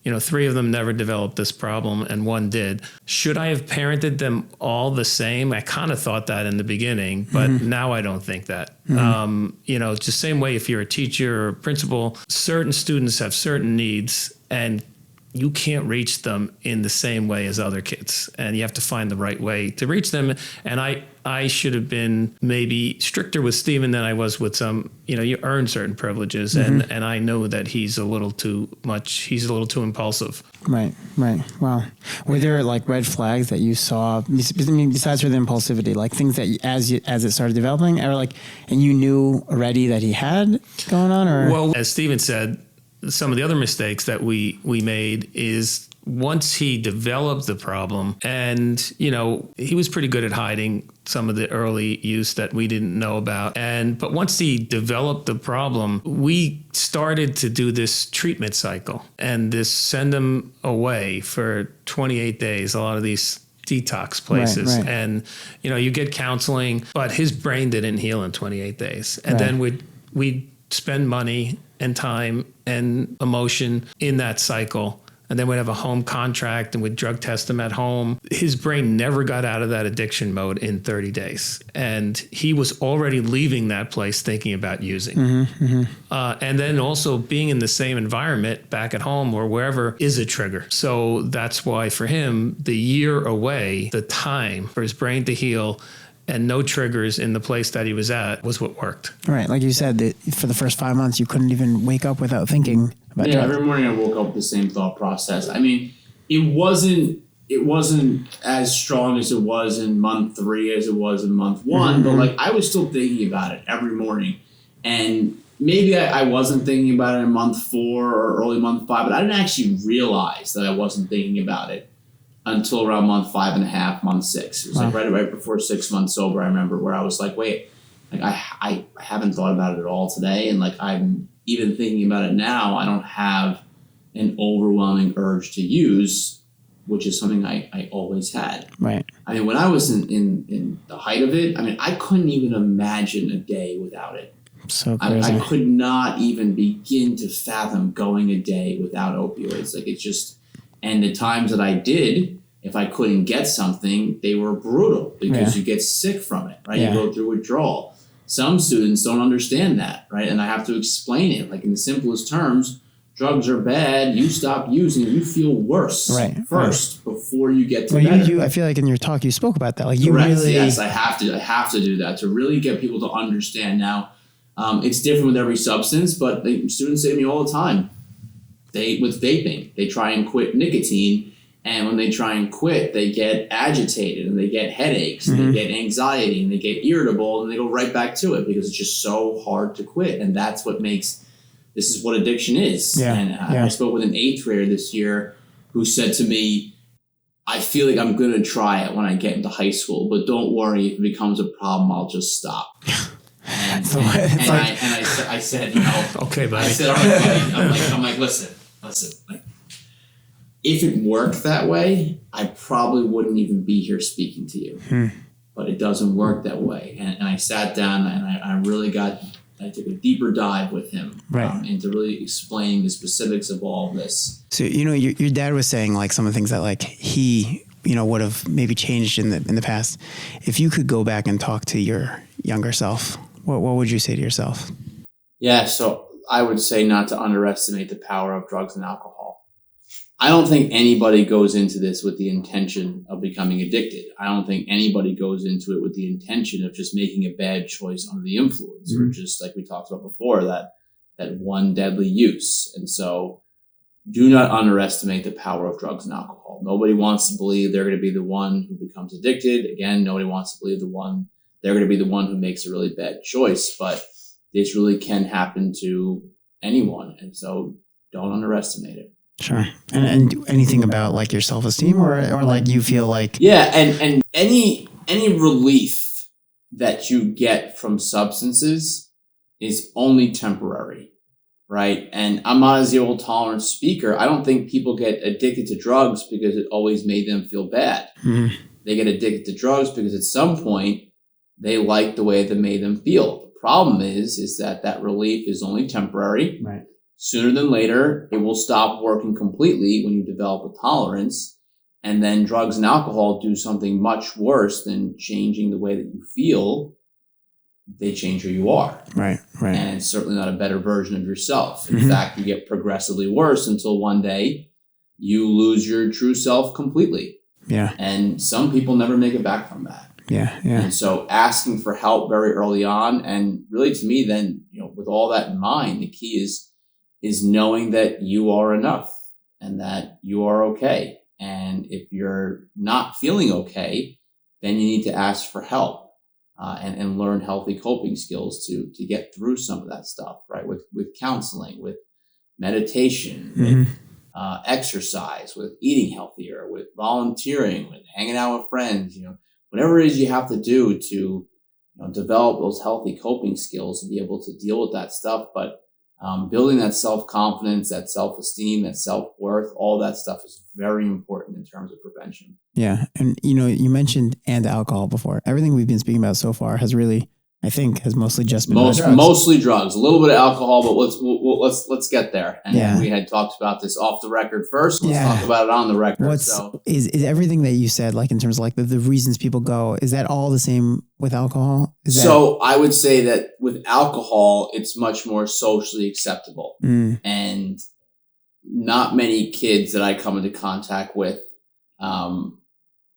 3 of them never developed this problem and 1 did. Should I have parented them all the same? I kind of thought that in the beginning, but now I don't think that. It's the same way if you're a teacher or a principal, certain students have certain needs and you can't reach them in the same way as other kids, and you have to find the right way to reach them. And I should have been maybe stricter with Stephen than I was with some, you earn certain privileges, and I know that he's a little too impulsive.
Right. Wow. Were there like red flags that you saw, besides for the impulsivity, like things that as it started developing, or like, and you knew already that he had going on, or?
Well, as Stephen said, some of the other mistakes that we made is once he developed the problem, and he was pretty good at hiding some of the early use that we didn't know about, but once he developed the problem, we started to do this treatment cycle and this send him away for 28 days, a lot of these detox places.
Right.
And you get counseling, but his brain didn't heal in 28 days, and then we'd spend money and time and emotion in that cycle. And then we'd have a home contract and we'd drug test him at home. His brain never got out of that addiction mode in 30 days. And he was already leaving that place thinking about using. And then also being in the same environment back at home or wherever is a trigger. So that's why for him, the year away, the time for his brain to heal and no triggers in the place that he was at was what worked.
Right. Like you said, that for the first 5 months, you couldn't even wake up without thinking about drugs.
Every morning I woke up with the same thought process. I mean, it wasn't as strong as it was in month 3 as it was in month 1, but like I was still thinking about it every morning. And maybe I wasn't thinking about it in month 4 or early month 5, but I didn't actually realize that I wasn't thinking about it until around month 5.5, month 6. It was like right before 6 months sober. I remember where I was like, wait, like I haven't thought about it at all today. And like, I'm even thinking about it now. I don't have an overwhelming urge to use, which is something I always had.
Right.
I mean, when I was in the height of it, I mean, I couldn't even imagine a day without it.
So crazy.
I could not even begin to fathom going a day without opioids. Like it's just, and the times that I did, if I couldn't get something, they were brutal because you get sick from it, right? You go through withdrawal. Some students don't understand that, right? And I have to explain it, like in the simplest terms, drugs are bad, you stop using, you feel worse first before you get to better.
I feel like in your talk you spoke about that. Like you
Correct.
really...
Yes, I have to do that to really get people to understand. Now, it's different with every substance, but students say to me all the time, with vaping, they try and quit nicotine, and when they try and quit, they get agitated and they get headaches and they get anxiety and they get irritable and they go right back to it because it's just so hard to quit. And that's what this is what addiction is. I spoke with an 8th grader this year who said to me, I feel like I'm going to try it when I get into high school, but don't worry, if it becomes a problem, I'll just stop. I said,
okay, buddy.
I said, all right, buddy. I'm like, listen, like, if it worked that way, I probably wouldn't even be here speaking to you. But it doesn't work that way. And I sat down and I took a deeper dive with him into really explaining the specifics of all of this.
So, your dad was saying like some of the things that like he, would have maybe changed in the past. If you could go back and talk to your younger self, what would you say to yourself?
Yeah, so I would say not to underestimate the power of drugs and alcohol. I don't think anybody goes into this with the intention of becoming addicted. I don't think anybody goes into it with the intention of just making a bad choice under the influence, or just like we talked about before, that one deadly use. And so do not underestimate the power of drugs and alcohol. Nobody wants to believe they're going to be the one who becomes addicted. Again, nobody wants to believe they're going to be the one who makes a really bad choice, but this really can happen to anyone. And so don't underestimate it.
Sure. And anything about like your self-esteem or like you feel like...
Yeah. And any relief that you get from substances is only temporary, right? And I'm not as the old tolerant speaker. I don't think people get addicted to drugs because it always made them feel bad. They get addicted to drugs because at some point they like the way that made them feel. The problem is that relief is only temporary.
Right.
Sooner than later, it will stop working completely when you develop a tolerance. And then drugs and alcohol do something much worse than changing the way that you feel. They change who you are.
Right.
And it's certainly not a better version of yourself. In fact, you get progressively worse until one day you lose your true self completely.
Yeah.
And some people never make it back from that.
Yeah.
And so asking for help very early on, and really to me then, with all that in mind, the key is knowing that you are enough and that you are okay. And if you're not feeling okay, then you need to ask for help and learn healthy coping skills to get through some of that stuff, right? With counseling, with meditation, with exercise, with eating healthier, with volunteering, with hanging out with friends, whatever it is you have to do to develop those healthy coping skills to be able to deal with that stuff. But building that self-confidence, that self-esteem, that self-worth, all that stuff is very important in terms of prevention.
Yeah. And, you mentioned and alcohol before. Everything we've been speaking about so far has really, I think, has mostly just been drugs.
Mostly drugs, a little bit of alcohol, but let's get there. And we had talked about this off the record first. Let's talk about it on the record.
Is everything that you said, like in terms of like the reasons people go, is that all the same with alcohol?
So I would say that with alcohol, it's much more socially acceptable. And not many kids that I come into contact with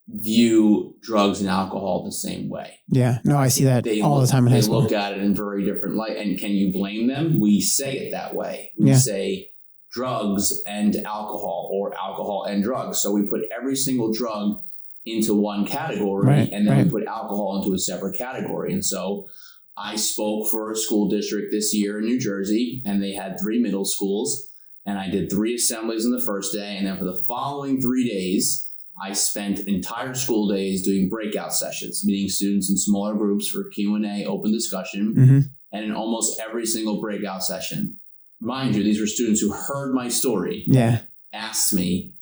view drugs and alcohol the same way.
Yeah, no, I see that all the time in high school.
They look at it in very different light. And can you blame them? We say it that way. We say drugs and alcohol, or alcohol and drugs. So we put every single drug into one category, and then we put alcohol into a separate category. And so I spoke for a school district this year in New Jersey, and they had 3 middle schools, and I did 3 assemblies on the first day. And then for the following 3 days, I spent entire school days doing breakout sessions, meeting students in smaller groups for Q&A, open discussion. And in almost every single breakout session, mind you, these were students who heard my story, asked me,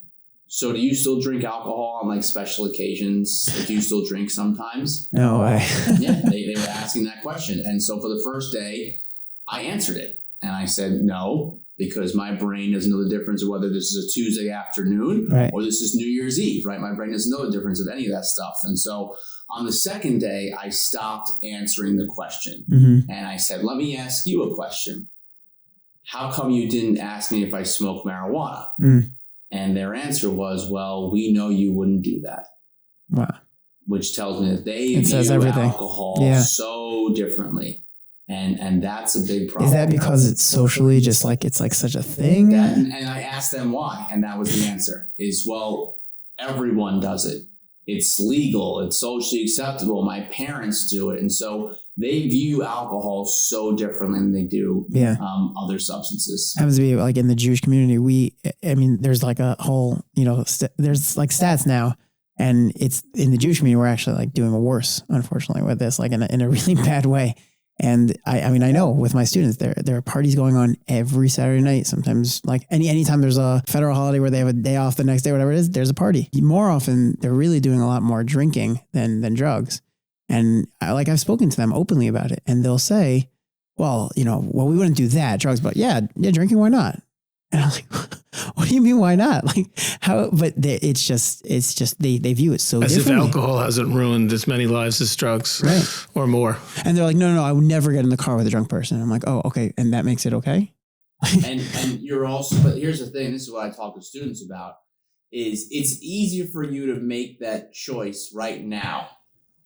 so do you still drink alcohol on like special occasions? Do you still drink sometimes?
No way.
They were asking that question. And so for the first day, I answered it. And I said, no, because my brain doesn't know the difference of whether this is a Tuesday afternoon or this is New Year's Eve, right? My brain doesn't know the difference of any of that stuff. And so on the second day, I stopped answering the question. And I said, let me ask you a question. How come you didn't ask me if I smoke marijuana? And their answer was, well, we know you wouldn't do that.
Wow.
Which tells me that they view alcohol so differently. And that's a big problem.
Is that because it's socially just like, it's like such a thing?
And I asked them why. And that was the answer is, well, everyone does it. It's legal. It's socially acceptable. My parents do it. And so they view alcohol so differently than they do other substances.
Happens to be like in the Jewish community. There's like a whole, there's like stats now. And it's in the Jewish community, we're actually like doing worse, unfortunately, with this, like in a really bad way. And I know with my students, there are parties going on every Saturday night. Sometimes like anytime there's a federal holiday where they have a day off the next day, whatever it is, there's a party. More often, they're really doing a lot more drinking than drugs. And I've spoken to them openly about it, and they'll say, well, we wouldn't do that, drugs, but yeah, drinking, why not? And I'm like, what do you mean, why not? Like how, but it's just, they view it so differently.
As if alcohol hasn't ruined as many lives as drugs or more.
And they're like, no, I would never get in the car with a drunk person. I'm like, oh, okay. And that makes it okay.
and you're also, but here's the thing, this is what I talk to students about, is it's easier for you to make that choice right now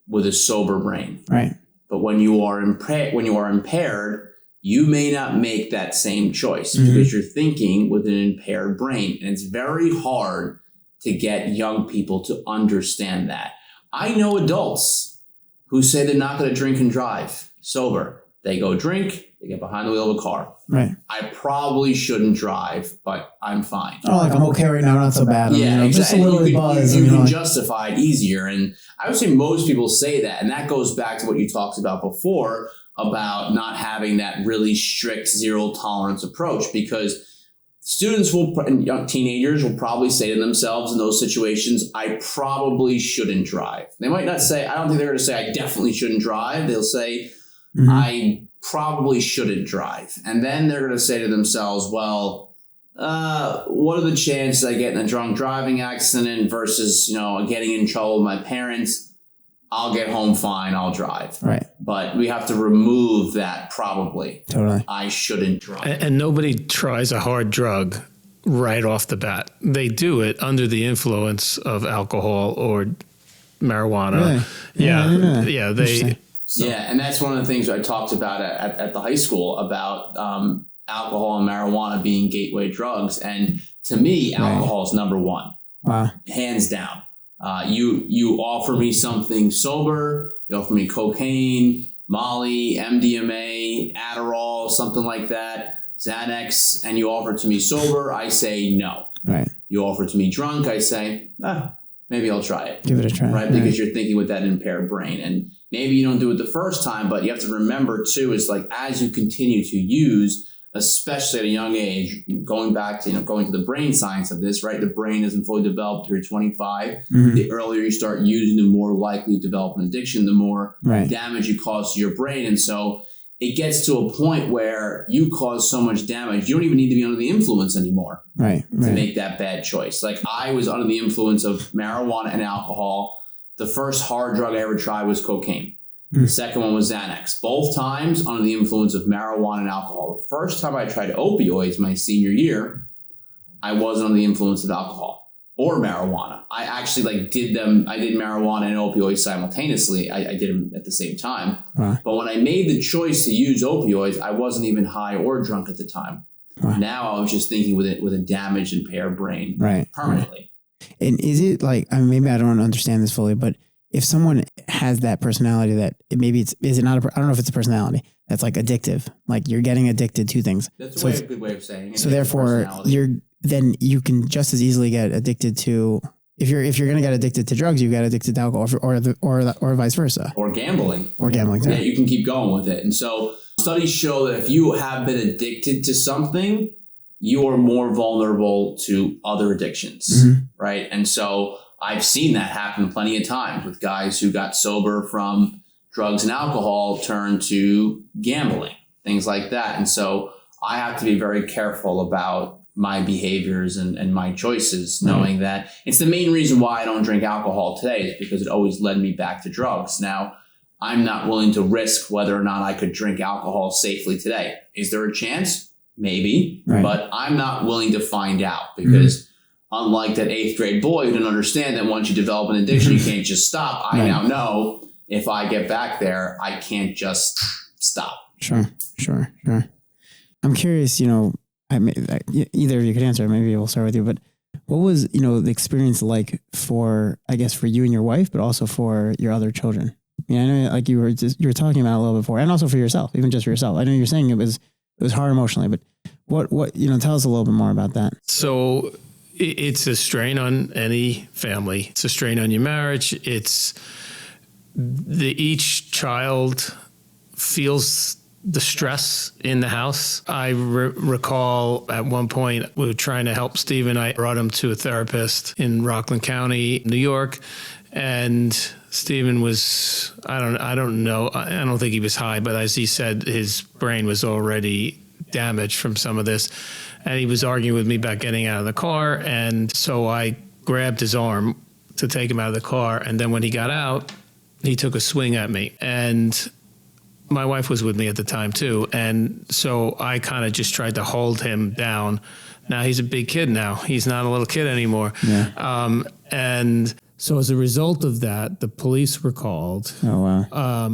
with a sober brain.
Right.
But when you are impaired, you may not make that same choice because you're thinking with an impaired brain. And it's very hard to get young people to understand that. I know adults who say they're not going to drink and drive sober. They go drink, they get behind the wheel of a car.
Right.
I probably shouldn't drive, but I'm fine.
Oh, like I'm okay right now, not so bad.
Yeah,
just a little bit buzz.
You can justify it easier. And I would say most people say that. And that goes back to what you talked about before, about not having that really strict zero tolerance approach, because students and young teenagers will probably say to themselves in those situations, I probably shouldn't drive. They might not say, I don't think they're going to say, I definitely shouldn't drive. They'll say, I probably shouldn't drive. And then they're going to say to themselves, well, what are the chances I get in a drunk driving accident versus, getting in trouble with my parents? I'll get home fine. I'll drive.
Right.
But we have to remove that probably.
Totally.
I shouldn't drive.
And nobody tries a hard drug right off the bat. They do it under the influence of alcohol or marijuana.
Really?
Yeah. They.
Yeah, and that's one of the things I talked about at the high school about alcohol and marijuana being gateway drugs. And to me, alcohol is number one.
Wow.
Hands down. You offer me something sober, you offer me cocaine, Molly, MDMA, Adderall, something like that, Xanax, and you offer it to me sober, I say no.
Right.
You offer it to me drunk, I say, maybe I'll try it.
Give it a try.
Right? Because you're thinking with that impaired brain. And maybe you don't do it the first time, but you have to remember too, is like as you continue to use, especially at a young age, going back to, going to the brain science of this, right? The brain isn't fully developed till you're 25.
Mm-hmm.
The earlier you start using, the more likely to develop an addiction, the more damage you cause to your brain. And so it gets to a point where you cause so much damage, you don't even need to be under the influence anymore to make that bad choice. Like I was under the influence of marijuana and alcohol. The first hard drug I ever tried was cocaine. The second one was Xanax. Both times under the influence of marijuana and alcohol. The first time I tried opioids my senior year, I wasn't under the influence of alcohol or marijuana. I actually did them. I did marijuana and opioids simultaneously. I did them at the same time. But when I made the choice to use opioids, I wasn't even high or drunk at the time. Now I was just thinking with a damaged, impaired brain permanently.
And is it maybe I don't understand this fully, but if someone has that personality that maybe is it not I don't know if it's a personality that's addictive, you're getting addicted to things.
That's a good way of saying it.
So therefore then you can just as easily get addicted to, if you're going to get addicted to drugs, you get addicted to alcohol or vice versa.
Or gambling.
Yeah,
you can keep going with it. And so studies show that if you have been addicted to something, you are more vulnerable to other addictions, right? And so I've seen that happen plenty of times with guys who got sober from drugs and alcohol turned to gambling, things like that. And so I have to be very careful about my behaviors and my choices, knowing that it's the main reason why I don't drink alcohol today is because it always led me back to drugs. Now, I'm not willing to risk whether or not I could drink alcohol safely today. Is there a chance? Maybe, but I'm not willing to find out because unlike that 8th grade boy who didn't understand that once you develop an addiction, you can't just stop. I now know if I get back there, I can't just stop.
Sure. I'm curious, either of you could answer, maybe we'll start with you, but what was, the experience like for you and your wife, but also for your other children? I know you were talking about it a little before, and also for yourself, even just for yourself. I know you're saying it was hard emotionally, but what tell us a little bit more about that.
So it's a strain on any family. It's a strain on your marriage. It's each child feels the stress in the house. I recall at one point we were trying to help Stephen. I brought him to a therapist in Rockland County, New York, and Stephen was, I don't know, I don't think he was high, but as he said, his brain was already damaged from some of this. And he was arguing with me about getting out of the car. And so I grabbed his arm to take him out of the car. And then when he got out, he took a swing at me. And my wife was with me at the time too. And so I kind of just tried to hold him down. Now he's a big kid now. He's not a little kid anymore. Yeah. And so as a result of that, the police were called.
Oh, wow.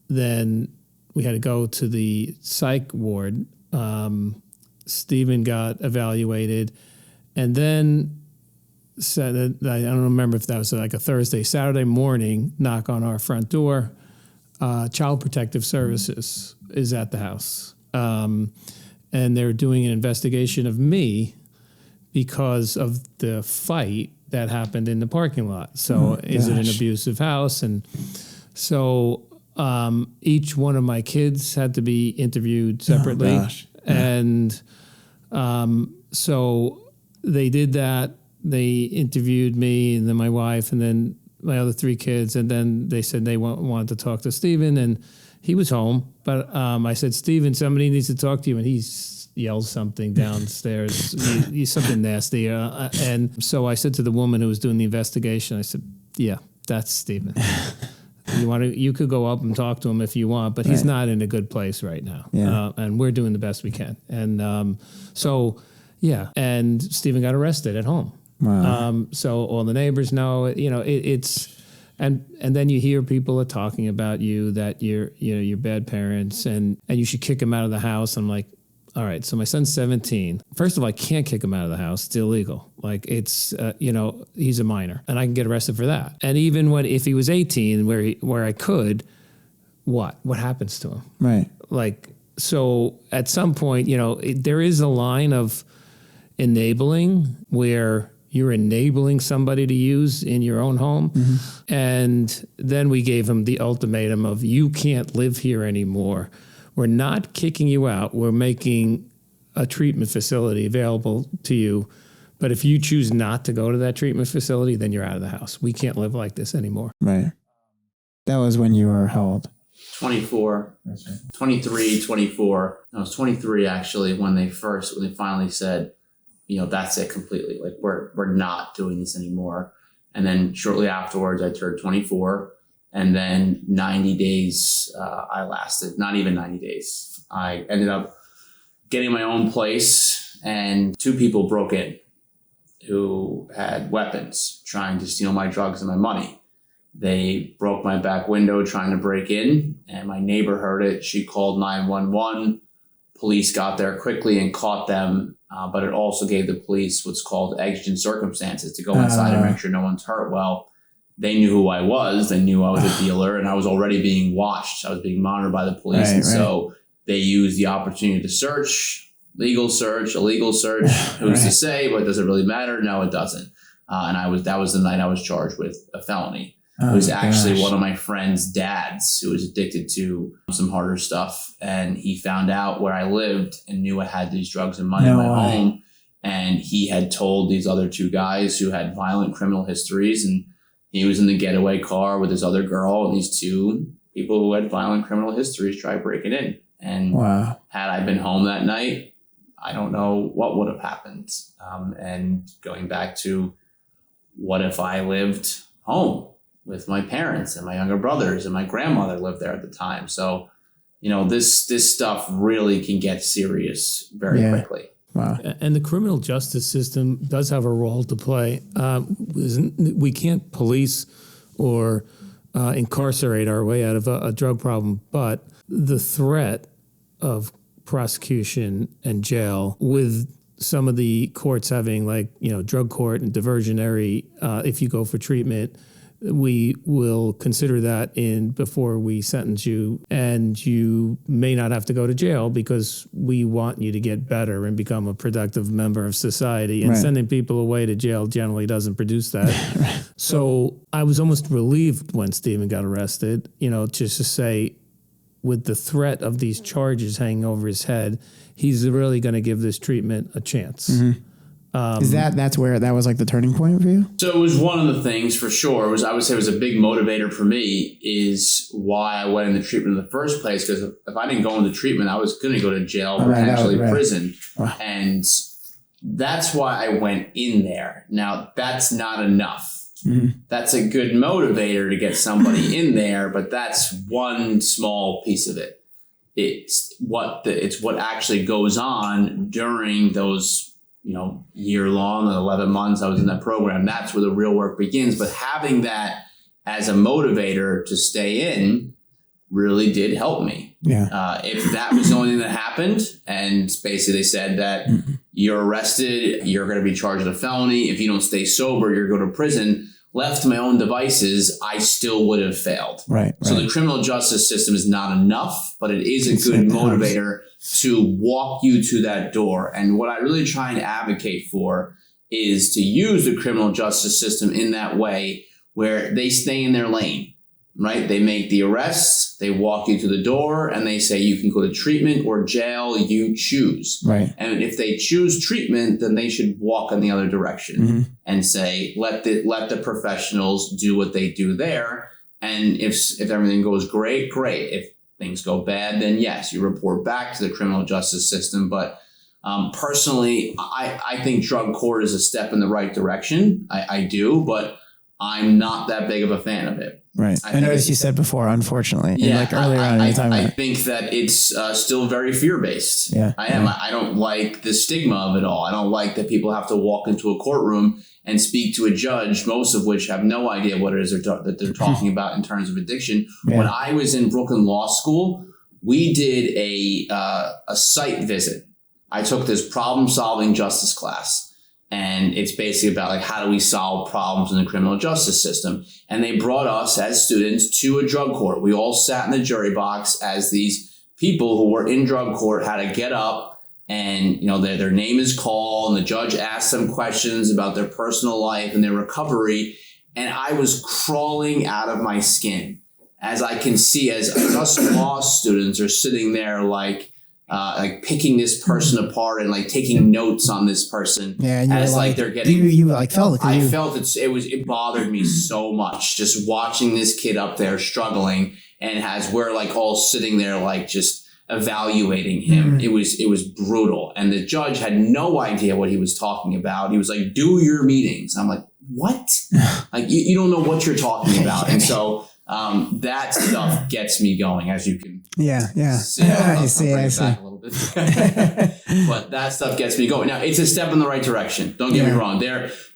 Then we had to go to the psych ward. Stephen got evaluated, and then said that, I don't remember if that was a Thursday, Saturday morning, knock on our front door. Child Protective Services is at the house. And they're doing an investigation of me because of the fight that happened in the parking lot. So is it an abusive house? And so each one of my kids had to be interviewed separately. Oh, gosh. And so they did that. They interviewed me and then my wife, and then my other 3 kids, and then they said they wanted to talk to Stephen, and he was home. But I said, Stephen, somebody needs to talk to you, and he yells something downstairs. He's something nasty. And so I said to the woman who was doing the investigation, I said, yeah, that's Stephen. You could go up and talk to him if you want, but he's not in a good place right now.
Yeah.
And we're doing the best we can. And and Stephen got arrested at home.
Wow.
So all the neighbors know, it's, and then you hear people are talking about you, that you're bad parents, and you should kick him out of the house. I'm like, all right, so my son's 17. First of all, I can't kick him out of the house. It's illegal. Like, it's, he's a minor, and I can get arrested for that. And even if he was 18, where I could, what happens to him?
Right.
Like, so at some point, there is a line of enabling where you're enabling somebody to use in your own home. Mm-hmm. And then we gave him the ultimatum of, you can't live here anymore. We're not kicking you out. We're making a treatment facility available to you. But if you choose not to go to that treatment facility, then you're out of the house. We can't live like this anymore.
Right. That was when you were how old?
24. That's right. 23, 24. I was 23 actually when they finally said, that's it completely. Like, we're not doing this anymore. And then shortly afterwards, I turned 24. And then 90 days, I lasted, not even 90 days. I ended up getting my own place, and 2 people broke in who had weapons trying to steal my drugs and my money. They broke my back window trying to break in, and my neighbor heard it. She called 911. Police got there quickly and caught them. But it also gave the police what's called exigent circumstances to go inside and make sure no one's hurt. Well, they knew who I was. They knew I was a dealer, and I was already being watched. I was being monitored by the police. So they used the opportunity to search, legal search, illegal search. Who's to say? But does it really matter? No, it doesn't. And that was the night I was charged with a felony. It was actually one of my friend's dads who was addicted to some harder stuff. And he found out where I lived and knew I had these drugs and money in my home. And he had told these other 2 guys who had violent criminal histories, and he was in the getaway car with his other girl, and these 2 people who had violent criminal histories tried breaking in. And had I been home that night, I don't know what would have happened. And going back to, what if I lived home with my parents and my younger brothers, and my grandmother lived there at the time? So, this stuff really can get serious very quickly.
Wow.
And the criminal justice system does have a role to play. We can't police or incarcerate our way out of a drug problem, but the threat of prosecution and jail, with some of the courts having drug court and diversionary, if you go for treatment, we will consider that before we sentence you, and you may not have to go to jail because we want you to get better and become a productive member of society. And sending people away to jail generally doesn't produce that. So I was almost relieved when Stephen got arrested, just to say, with the threat of these charges hanging over his head, he's really going to give this treatment a chance. Mm-hmm.
That's where that was like the turning point for you?
So it was one of the things for sure. I would say it was a big motivator for me, is why I went into treatment in the first place. Because if I didn't go into treatment, I was going to go to jail, potentially prison. Wow. And that's why I went in there. Now, that's not enough. Mm-hmm. That's a good motivator to get somebody in there, but that's one small piece of it. It's what actually goes on during those year long, 11 months I was in that program. That's where the real work begins. But having that as a motivator to stay in really did help me. Yeah. If that was the only thing that happened, and basically they said that you're arrested, you're going to be charged with a felony. If you don't stay sober, you're going to prison. Left to my own devices, I still would have failed. Right. So the criminal justice system is not enough, but it is a good motivator to walk you to that door. And what I really try and advocate for is to use the criminal justice system in that way, where they stay in their lane. right? They make the arrests, they walk you to the door, and they say you can go to treatment or jail, you choose.
Right.
And if they choose treatment, then they should walk in the other direction and say, let the professionals do what they do there. And if everything goes great. If things go bad, then yes, you report back to the criminal justice system. But personally, I think drug court is a step in the right direction. I do, but I'm not that big of a fan of it.
Right. I noticed you said before, unfortunately, earlier on in the time.
I think that it's still very fear-based.
Yeah.
I am. I don't like the stigma of it all. I don't like that people have to walk into a courtroom and speak to a judge, most of which have no idea what it is that they're talking about in terms of addiction. Yeah. When I was in Brooklyn Law School, we did a site visit. I took this problem-solving justice class. And it's basically about like, how do we solve problems in the criminal justice system? And they brought us as students to a drug court. We all sat in the jury box as these people who were in drug court had to get up and, their name is called and the judge asked them questions about their personal life and their recovery. And I was crawling out of my skin as I can see as us law students are sitting there like picking this person apart and like taking notes on this person.
Yeah, and
as like they're getting.
You like felt it.
I felt it bothered me so much just watching this kid up there struggling, and as we're like all sitting there like just evaluating him. It was brutal, and the judge had no idea what he was talking about. He was like, "Do your meetings." I'm like, "What?" Like you don't know what you're talking about, and so. That stuff gets me going, as you can see. I see. Back a little bit. But that stuff gets me going. Now, it's a step in the right direction. Don't get me wrong.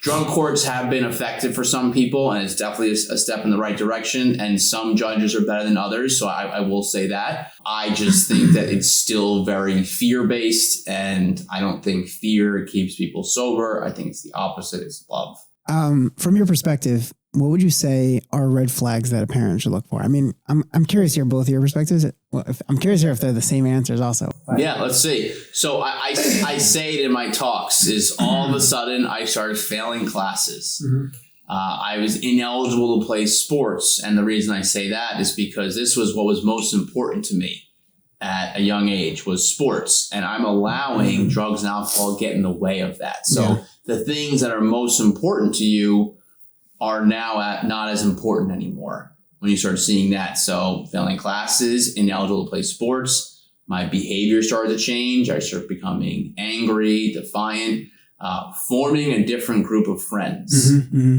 Drug courts have been effective for some people, and it's definitely a step in the right direction. And some judges are better than others, so I will say that. I just think that it's still very fear-based, and I don't think fear keeps people sober. I think it's the opposite. It's love.
From your perspective, what would you say are red flags that a parent should look for? I mean, I'm curious here, both of your perspectives. Well, I'm curious here if they're the same answers also.
Yeah, let's see. So I say it in my talks is all of a sudden I started failing classes. I was ineligible to play sports. And the reason I say that is because this was what was most important to me at a young age was sports. And I'm allowing drugs and alcohol get in the way of that. So the things that are most important to you are now not as important anymore when you start seeing that. So failing classes, ineligible to play sports, my behavior started to change. I started becoming angry, defiant, forming a different group of friends.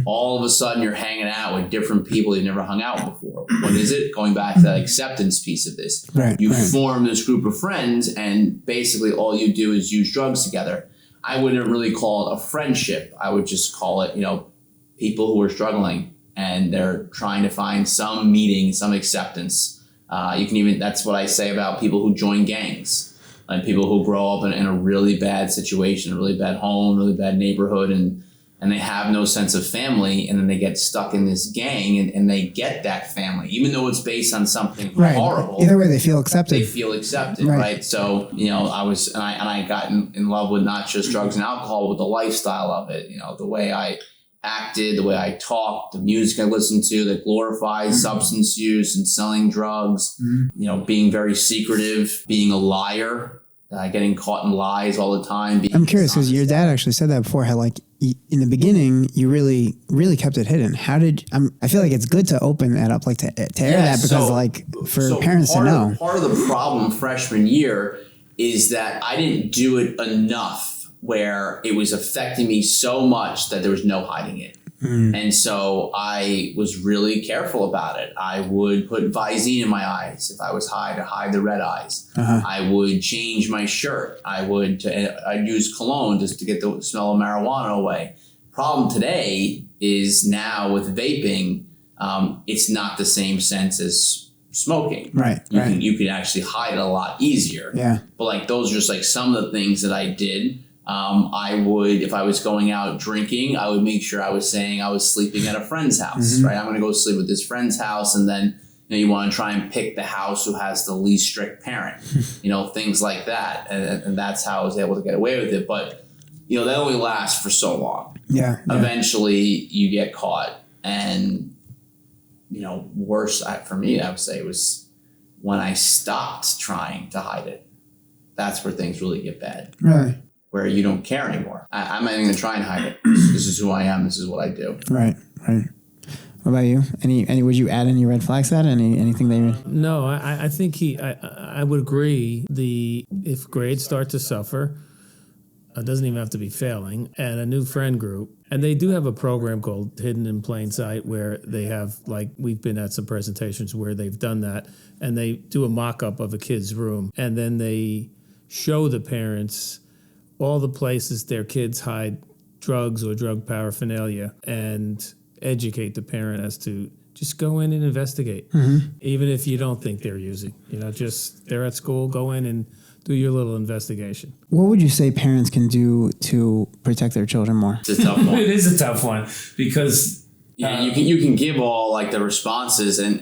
All of a sudden you're hanging out with different people you've never hung out with before. What is it? Going back to that acceptance piece of this. You form this group of friends and basically all you do is use drugs together. I wouldn't really call it a friendship. I would just call it, people who are struggling and they're trying to find some meaning, some acceptance. That's what I say about people who join gangs, like people who grow up in a really bad situation, a really bad home, really bad neighborhood, and they have no sense of family, and then they get stuck in this gang and they get that family, even though it's based on something horrible.
Either way, they feel accepted.
Right? So, I got in love with not just drugs and alcohol, but the lifestyle of it, the way I acted, the way I talked, the music I listened to that glorifies substance use and selling drugs, being very secretive, being a liar, getting caught in lies all the time.
I'm curious because your dad actually said that before, how like in the beginning, you really, really kept it hidden. How did, I feel like it's good to open that up, like to air that because for parents to know.
Part of the problem freshman year is that I didn't do it enough where it was affecting me so much that there was no hiding it. And so I was really careful about it. I would put Visine in my eyes if I was high to hide the red eyes. I would change my shirt. I'd use cologne just to get the smell of marijuana away. Problem today is now with vaping, it's not the same sense as smoking. You can actually hide it a lot easier. But like those are just like some of the things that I did. I would, if I was going out drinking, I would make sure I was saying I was sleeping at a friend's house, right? I'm going to go sleep at this friend's house. And then, you want to try and pick the house who has the least strict parent, things like that. And that's how I was able to get away with it. But, that only lasts for so long. Eventually you get caught and worse for me, I would say, was when I stopped trying to hide it. That's where things really get bad.
Right.
Where you don't care anymore. I'm not even going to try and hide it. This is who I am. This is what I do.
Right. What about you? Any? Would you add any red flags to that? Anything that you?
No, I think I would agree. If grades start to suffer, it doesn't even have to be failing, and a new friend group. And they do have a program called Hidden in Plain Sight where they have, like, we've been at some presentations where they've done that, and they do a mock-up of a kid's room, and then they show the parents all the places their kids hide drugs or drug paraphernalia and educate the parent as to just go in and investigate, even if you don't think they're using. Just they're at school, go in and do your little investigation.
What would you say parents can do to protect their children more?
It's a tough one.
It is a tough one because
you can give all like the responses, and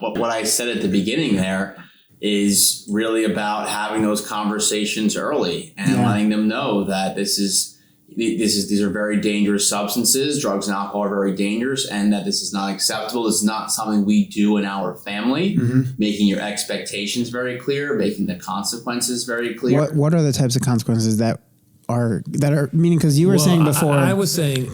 what I said at the beginning there is really about having those conversations early and letting them know that these are very dangerous substances. Drugs and alcohol are very dangerous, and that this is not acceptable. This is not something we do in our family. Making your expectations very clear, making the consequences very clear.
What are the types of consequences that are meaning? Because you were saying before,
I was saying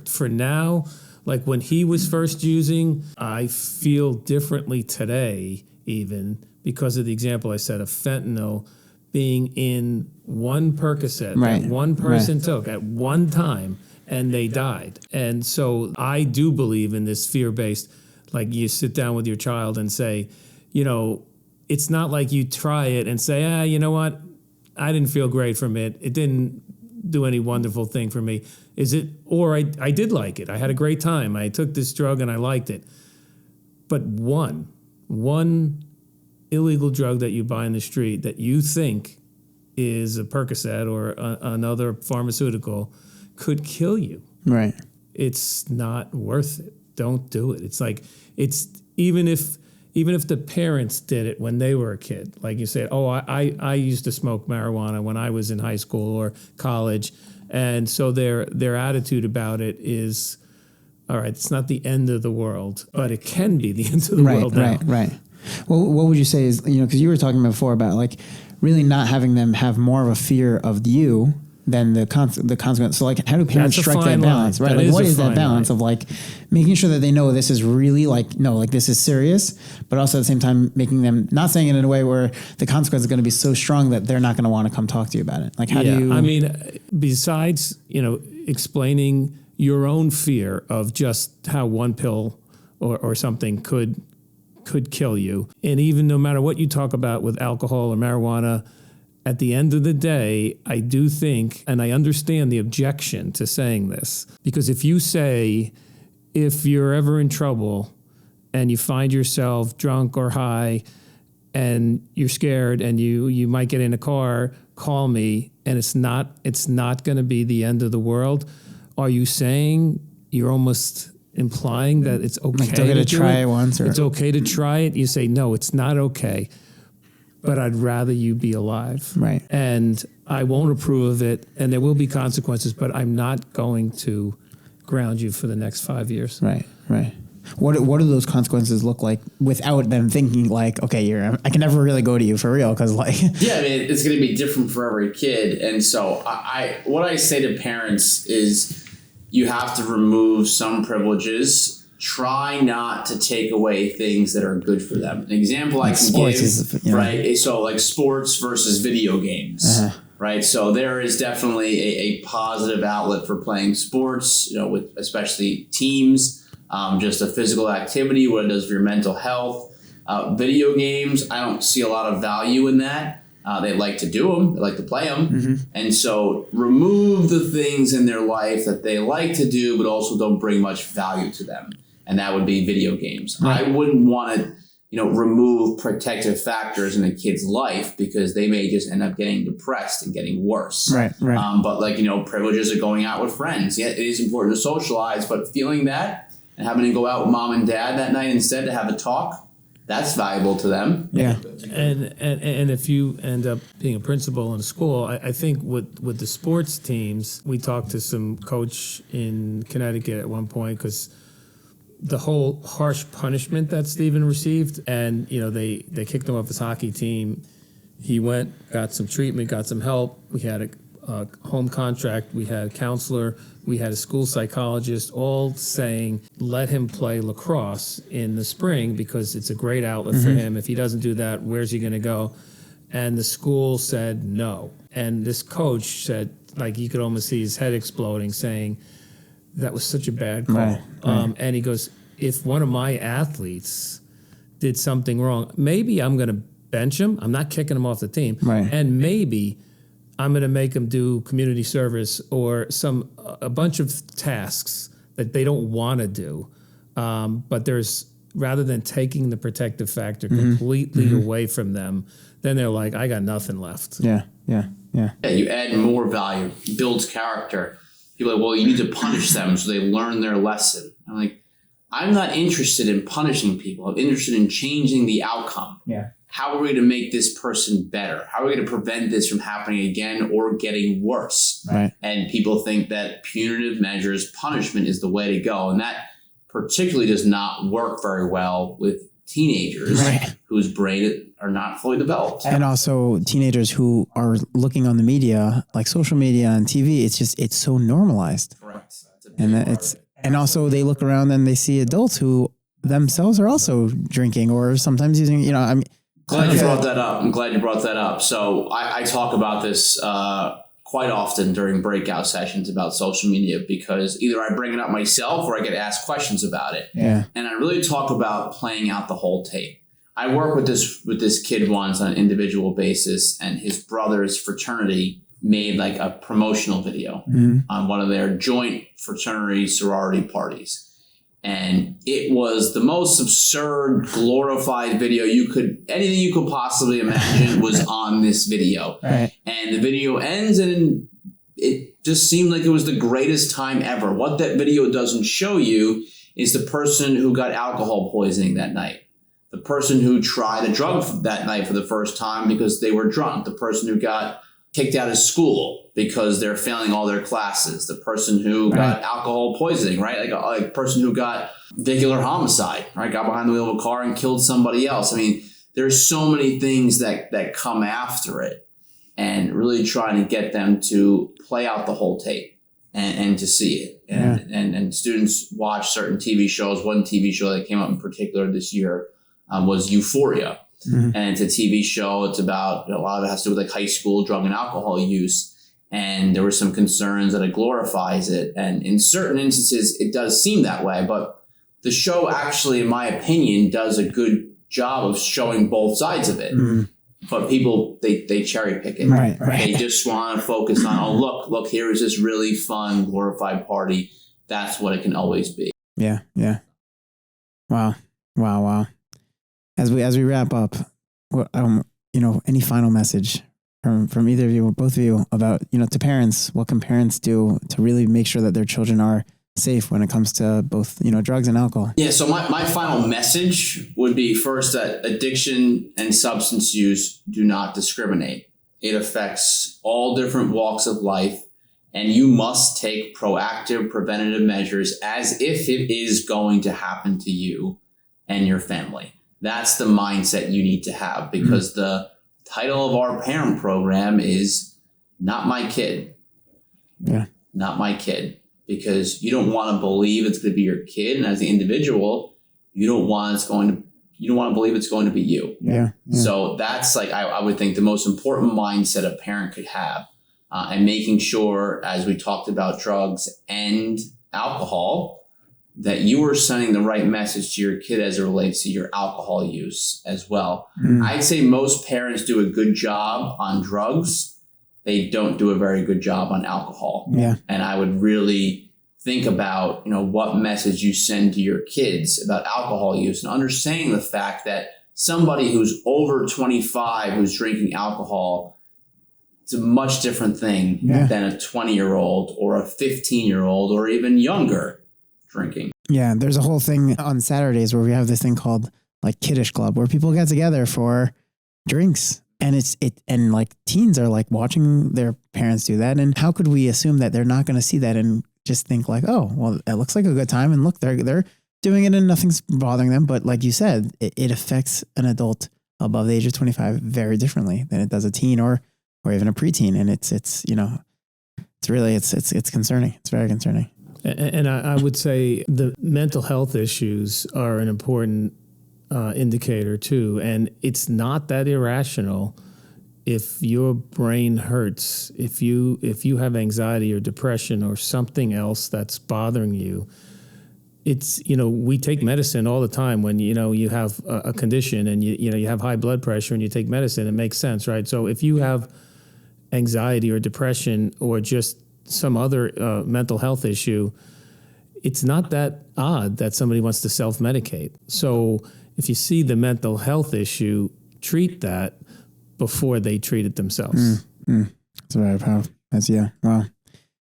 for now, like when he was first using, I feel differently today, even because of the example I said of fentanyl being in one Percocet that one person took at one time and they died. And so I do believe in this fear-based, like you sit down with your child and say, it's not like you try it and say, you know what? I didn't feel great from it. It didn't do any wonderful thing for me. Is it, or I did like it. I had a great time. I took this drug and I liked it. But one illegal drug that you buy in the street that you think is a Percocet or another pharmaceutical could kill you. Right. It's not worth it. Don't do it. It's like, even if the parents did it when they were a kid, like you said, I used to smoke marijuana when I was in high school or college. And so their attitude about it is, all right, it's not the end of the world, but it can be the end of the world now. Right.
Well, what would you say is, because you were talking before about like really not having them have more of a fear of you than the consequence. So like, how do parents strike that balance, right? Like, what is that balance of like making sure that they know this is really like, no, like this is serious, but also at the same time making them not saying it in a way where the consequence is going to be so strong that they're not going to want to come talk to you about it. Like, how do you?
I mean, besides, explaining your own fear of just how one pill or something could kill you. And even no matter what you talk about with alcohol or marijuana, at the end of the day, I do think, and I understand the objection to saying this, because if you say, if you're ever in trouble and you find yourself drunk or high and you're scared and you might get in a car, call me, and it's not going to be the end of the world, are you saying you're almost implying that it's okay
to try it once, or
it's okay to try it? You say, no, it's not okay, but I'd rather you be alive.
Right.
And I won't approve of it, and there will be consequences, but I'm not going to ground you for the next 5 years.
Right. What do those consequences look like without them thinking like, okay, I can never really go to you for real, because like
yeah, I mean, it's going to be different for every kid. And so what I say to parents is, you have to remove some privileges. Try not to take away things that are good for them. An example I can give, right? So like sports versus video games, right? So there is definitely a positive outlet for playing sports, with especially teams, just a physical activity, what it does for your mental health. Video games, I don't see a lot of value in that. They like to do them. They like to play them. And so remove the things in their life that they like to do, but also don't bring much value to them. And that would be video games. Right. I wouldn't want to, remove protective factors in a kid's life, because they may just end up getting depressed and getting worse.
Right.
But like, privileges of going out with friends. Yeah, it is important to socialize, but feeling that and having to go out with mom and dad that night instead to have a talk, that's valuable to them.
Yeah.
And if you end up being a principal in a school, I think with the sports teams, we talked to some coach in Connecticut at one point, because the whole harsh punishment that Stephen received, and they kicked him off his hockey team. He went, got some treatment, got some help. We had a home contract. We had a counselor. We had a school psychologist, all saying, let him play lacrosse in the spring because it's a great outlet for him. If he doesn't do that, where's he going to go? And the school said no. And this coach said, like, you could almost see his head exploding, saying, that was such a bad call.
Right.
And he goes, if one of my athletes did something wrong, maybe I'm going to bench him. I'm not kicking him off the team.
Right.
And maybe I'm going to make them do community service or a bunch of tasks that they don't want to do. But rather than taking the protective factor completely away from them, then they're like, I got nothing left.
Yeah.
You add more value, builds character. People are like, well, you need to punish them so they learn their lesson. I'm like, I'm not interested in punishing people. I'm interested in changing the outcome.
Yeah.
How are we going to make this person better? How are we going to prevent this from happening again or getting worse?
Right.
And people think that punitive measures, punishment is the way to go. And that particularly does not work very well with teenagers whose brain are not fully developed.
And also teenagers who are looking on the media, like social media and TV, it's so normalized.
Correct.
And also they look around and they see adults who themselves are also drinking or sometimes using,
Glad you brought that up. I'm glad you brought that up. So I talk about this quite often during breakout sessions about social media because either I bring it up myself or I get asked questions about it.
Yeah.
And I really talk about playing out the whole tape. I work with this kid once on an individual basis, and his brother's fraternity made like a promotional video on one of their joint fraternity sorority parties. And it was the most absurd, glorified video anything you could possibly imagine was on this video.
Right.
And the video ends and it just seemed like it was the greatest time ever. What that video doesn't show you is the person who got alcohol poisoning that night. The person who tried a drug that night for the first time because they were drunk. The person who got kicked out of school because they're failing all their classes. The person who got alcohol poisoning, right? Like a person who got vehicular homicide, right? Got behind the wheel of a car and killed somebody else. I mean, there's so many things that come after it, and really trying to get them to play out the whole tape and to see it. And students watch certain TV shows. One TV show that came up in particular this year was Euphoria. And it's a TV show. It's about, a lot of it has to do with like high school drug and alcohol use. And there were some concerns that it glorifies it. And in certain instances, it does seem that way. But the show actually, in my opinion, does a good job of showing both sides of it. But people, they cherry pick it.
Right.
They just want to focus on, oh, look, here is this really fun, glorified party. That's what it can always be.
Yeah. Wow. As we wrap up, any final message from either of you or both of you about, to parents, what can parents do to really make sure that their children are safe when it comes to both, drugs and alcohol?
Yeah. So my final message would be first that addiction and substance use do not discriminate. It affects all different walks of life, and you must take proactive preventative measures as if it is going to happen to you and your family. That's the mindset you need to have, because the title of our parent program is Not My Kid.
Yeah. Not
my kid. Because you don't want to believe it's going to be your kid. And as the individual, you don't want to believe it's going to be you.
Yeah.
So that's like, I would think the most important mindset a parent could have. And making sure, as we talked about drugs and alcohol, that you are sending the right message to your kid as it relates to your alcohol use as well. I'd say most parents do a good job on drugs. They don't do a very good job on alcohol.
Yeah.
And I would really think about, what message you send to your kids about alcohol use, and understanding the fact that somebody who's over 25 who's drinking alcohol, it's a much different thing than a 20-year-old or a 15-year-old or even younger drinking.
Yeah, there's a whole thing on Saturdays where we have this thing called like Kiddish Club, where people get together for drinks, and and like teens are like watching their parents do that. And how could we assume that they're not going to see that and just think like, oh, well, it looks like a good time, and look, they're doing it and nothing's bothering them. But like you said, it affects an adult above the age of 25 very differently than it does a teen or even a preteen. And it's really concerning. It's very concerning.
And I would say the mental health issues are an important indicator too. And it's not that irrational. If your brain hurts, if you have anxiety or depression or something else that's bothering you, it's, we take medicine all the time when, you have a condition and you have high blood pressure and you take medicine, it makes sense, right? So if you have anxiety or depression or just some other mental health issue, it's not that odd that somebody wants to self-medicate. So if you see the mental health issue, treat that before they treat it themselves.
That's very powerful. Well,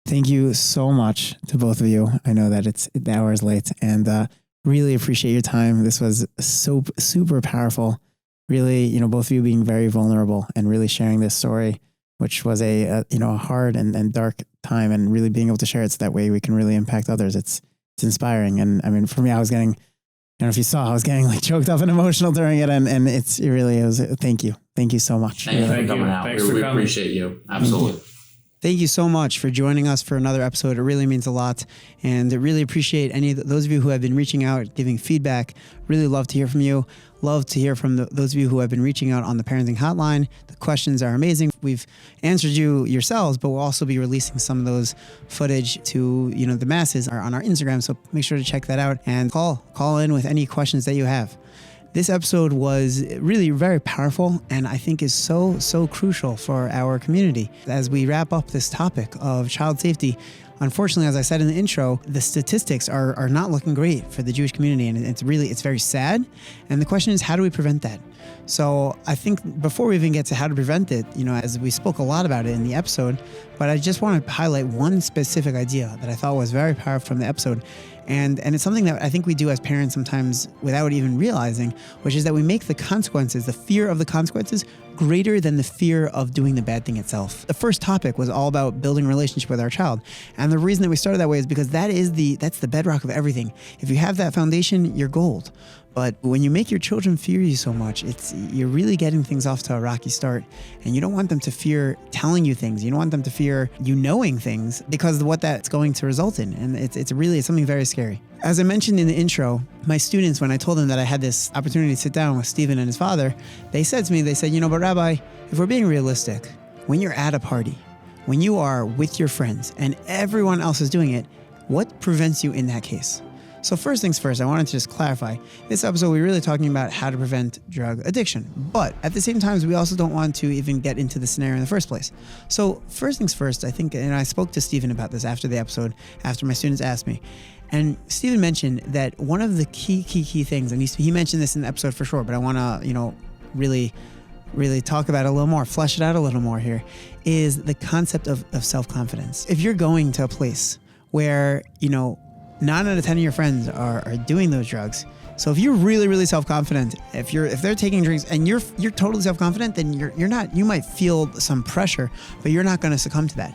thank you so much to both of you. I know that the hour is late, and really appreciate your time. This was so super powerful. Really, both of you being very vulnerable and really sharing this story, which was a hard and dark time, and really being able to share it so that way we can really impact others. It's inspiring. And I mean, for me, I was getting, if you saw, I was getting like choked up and emotional during it. And it was, thank you. Thank you so much.
Thank you for coming out. We appreciate you. Absolutely.
Thank you so much for joining us for another episode. It really means a lot. And I really appreciate those of you who have been reaching out, giving feedback. Really love to hear from you. Love to hear from those of you who have been reaching out on the parenting hotline. The questions are amazing. We've answered you yourselves, but we'll also be releasing some of those footage to, the masses on our Instagram. So make sure to check that out and call in with any questions that you have. This episode was really very powerful and I think is so, so crucial for our community. As we wrap up this topic of child safety, unfortunately, as I said in the intro, the statistics are not looking great for the Jewish community, and it's very sad. And the question is, how do we prevent that? So I think before we even get to how to prevent it, as we spoke a lot about it in the episode, but I just want to highlight one specific idea that I thought was very powerful from the episode. And it's something that I think we do as parents sometimes without even realizing, which is that we make the consequences, the fear of the consequences, greater than the fear of doing the bad thing itself. The first topic was all about building a relationship with our child. And the reason that we started that way is because that's the bedrock of everything. If you have that foundation, you're gold. But when you make your children fear you so much, you're really getting things off to a rocky start. And you don't want them to fear telling you things. You don't want them to fear you knowing things because of what that's going to result in. And it's something very scary. As I mentioned in the intro, my students, when I told them that I had this opportunity to sit down with Stephen and his father, they said to me, but Rabbi, if we're being realistic, when you're at a party, when you are with your friends and everyone else is doing it, what prevents you in that case? So first things first, I wanted to just clarify. This episode, we're really talking about how to prevent drug addiction. But at the same time, we also don't want to even get into the scenario in the first place. So first things first, I think, and I spoke to Stephen about this after the episode, after my students asked me. And Stephen mentioned that one of the key things, and he mentioned this in the episode for sure, but I want to, really talk about it a little more, flesh it out a little more here, is the concept of self-confidence. If you're going to a place where, 9 out of 10 of your friends are doing those drugs. So if you're really, really self-confident, if they're taking drinks and you're totally self-confident, then you're not. You might feel some pressure, but you're not going to succumb to that.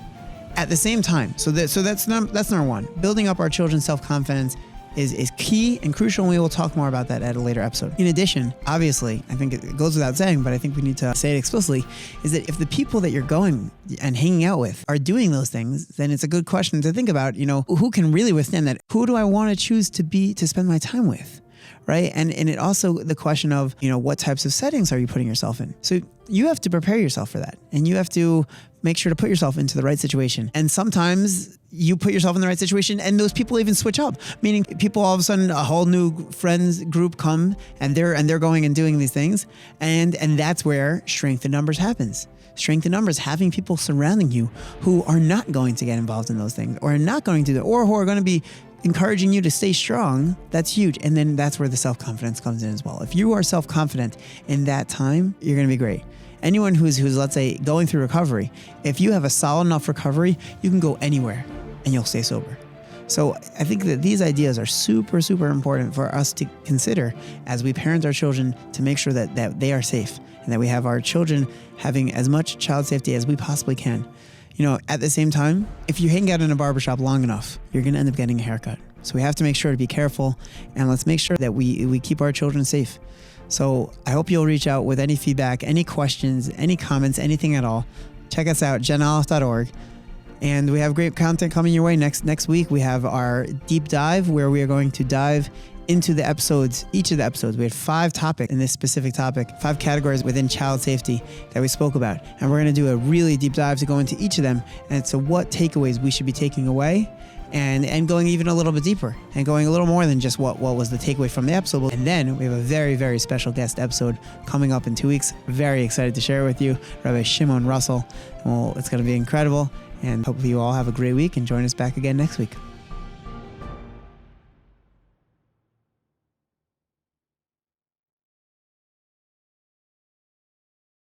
At the same time, so that's number one. Building up our children's self-confidence is key and crucial, and we will talk more about that at a later episode. In addition, obviously, I think it goes without saying, but I think we need to say it explicitly, is that if the people that you're going and hanging out with are doing those things, then it's a good question to think about, who can really withstand that? Who do I want to choose to spend my time with? Right? And it also the question of, what types of settings are you putting yourself in? So you have to prepare yourself for that. And you have to make sure to put yourself into the right situation. And sometimes you put yourself in the right situation and those people even switch up, meaning people all of a sudden, a whole new friends group come and they're going and doing these things. And that's where strength in numbers happens. Strength in numbers, having people surrounding you who are not going to get involved in those things or are not going to do that, or who are going to be encouraging you to stay strong. That's huge. And then that's where the self-confidence comes in as well. If you are self-confident in that time, you're going to be great. Anyone who's let's say going through recovery, if you have a solid enough recovery, you can go anywhere and you'll stay sober. So I think that these ideas are super, super important for us to consider as we parent our children, to make sure that they are safe and that we have our children having as much child safety as we possibly can. At the same time, if you hang out in a barbershop long enough, you're going to end up getting a haircut. So we have to make sure to be careful, and let's make sure that we keep our children safe. So I hope you'll reach out with any feedback, any questions, any comments, anything at all. Check us out, genaleph.org. And we have great content coming your way. Next week, we have our deep dive where we are going to dive into the episodes, each of the episodes. We had 5 topics in this specific topic, 5 categories within child safety that we spoke about. And we're going to do a really deep dive to go into each of them. And so what takeaways we should be taking away and going even a little bit deeper and going a little more than just what was the takeaway from the episode. And then we have a very, very special guest episode coming up in 2 weeks. Very excited to share with you, Rabbi Shimon Russell. Well, it's going to be incredible. And hopefully you all have a great week and join us back again next week.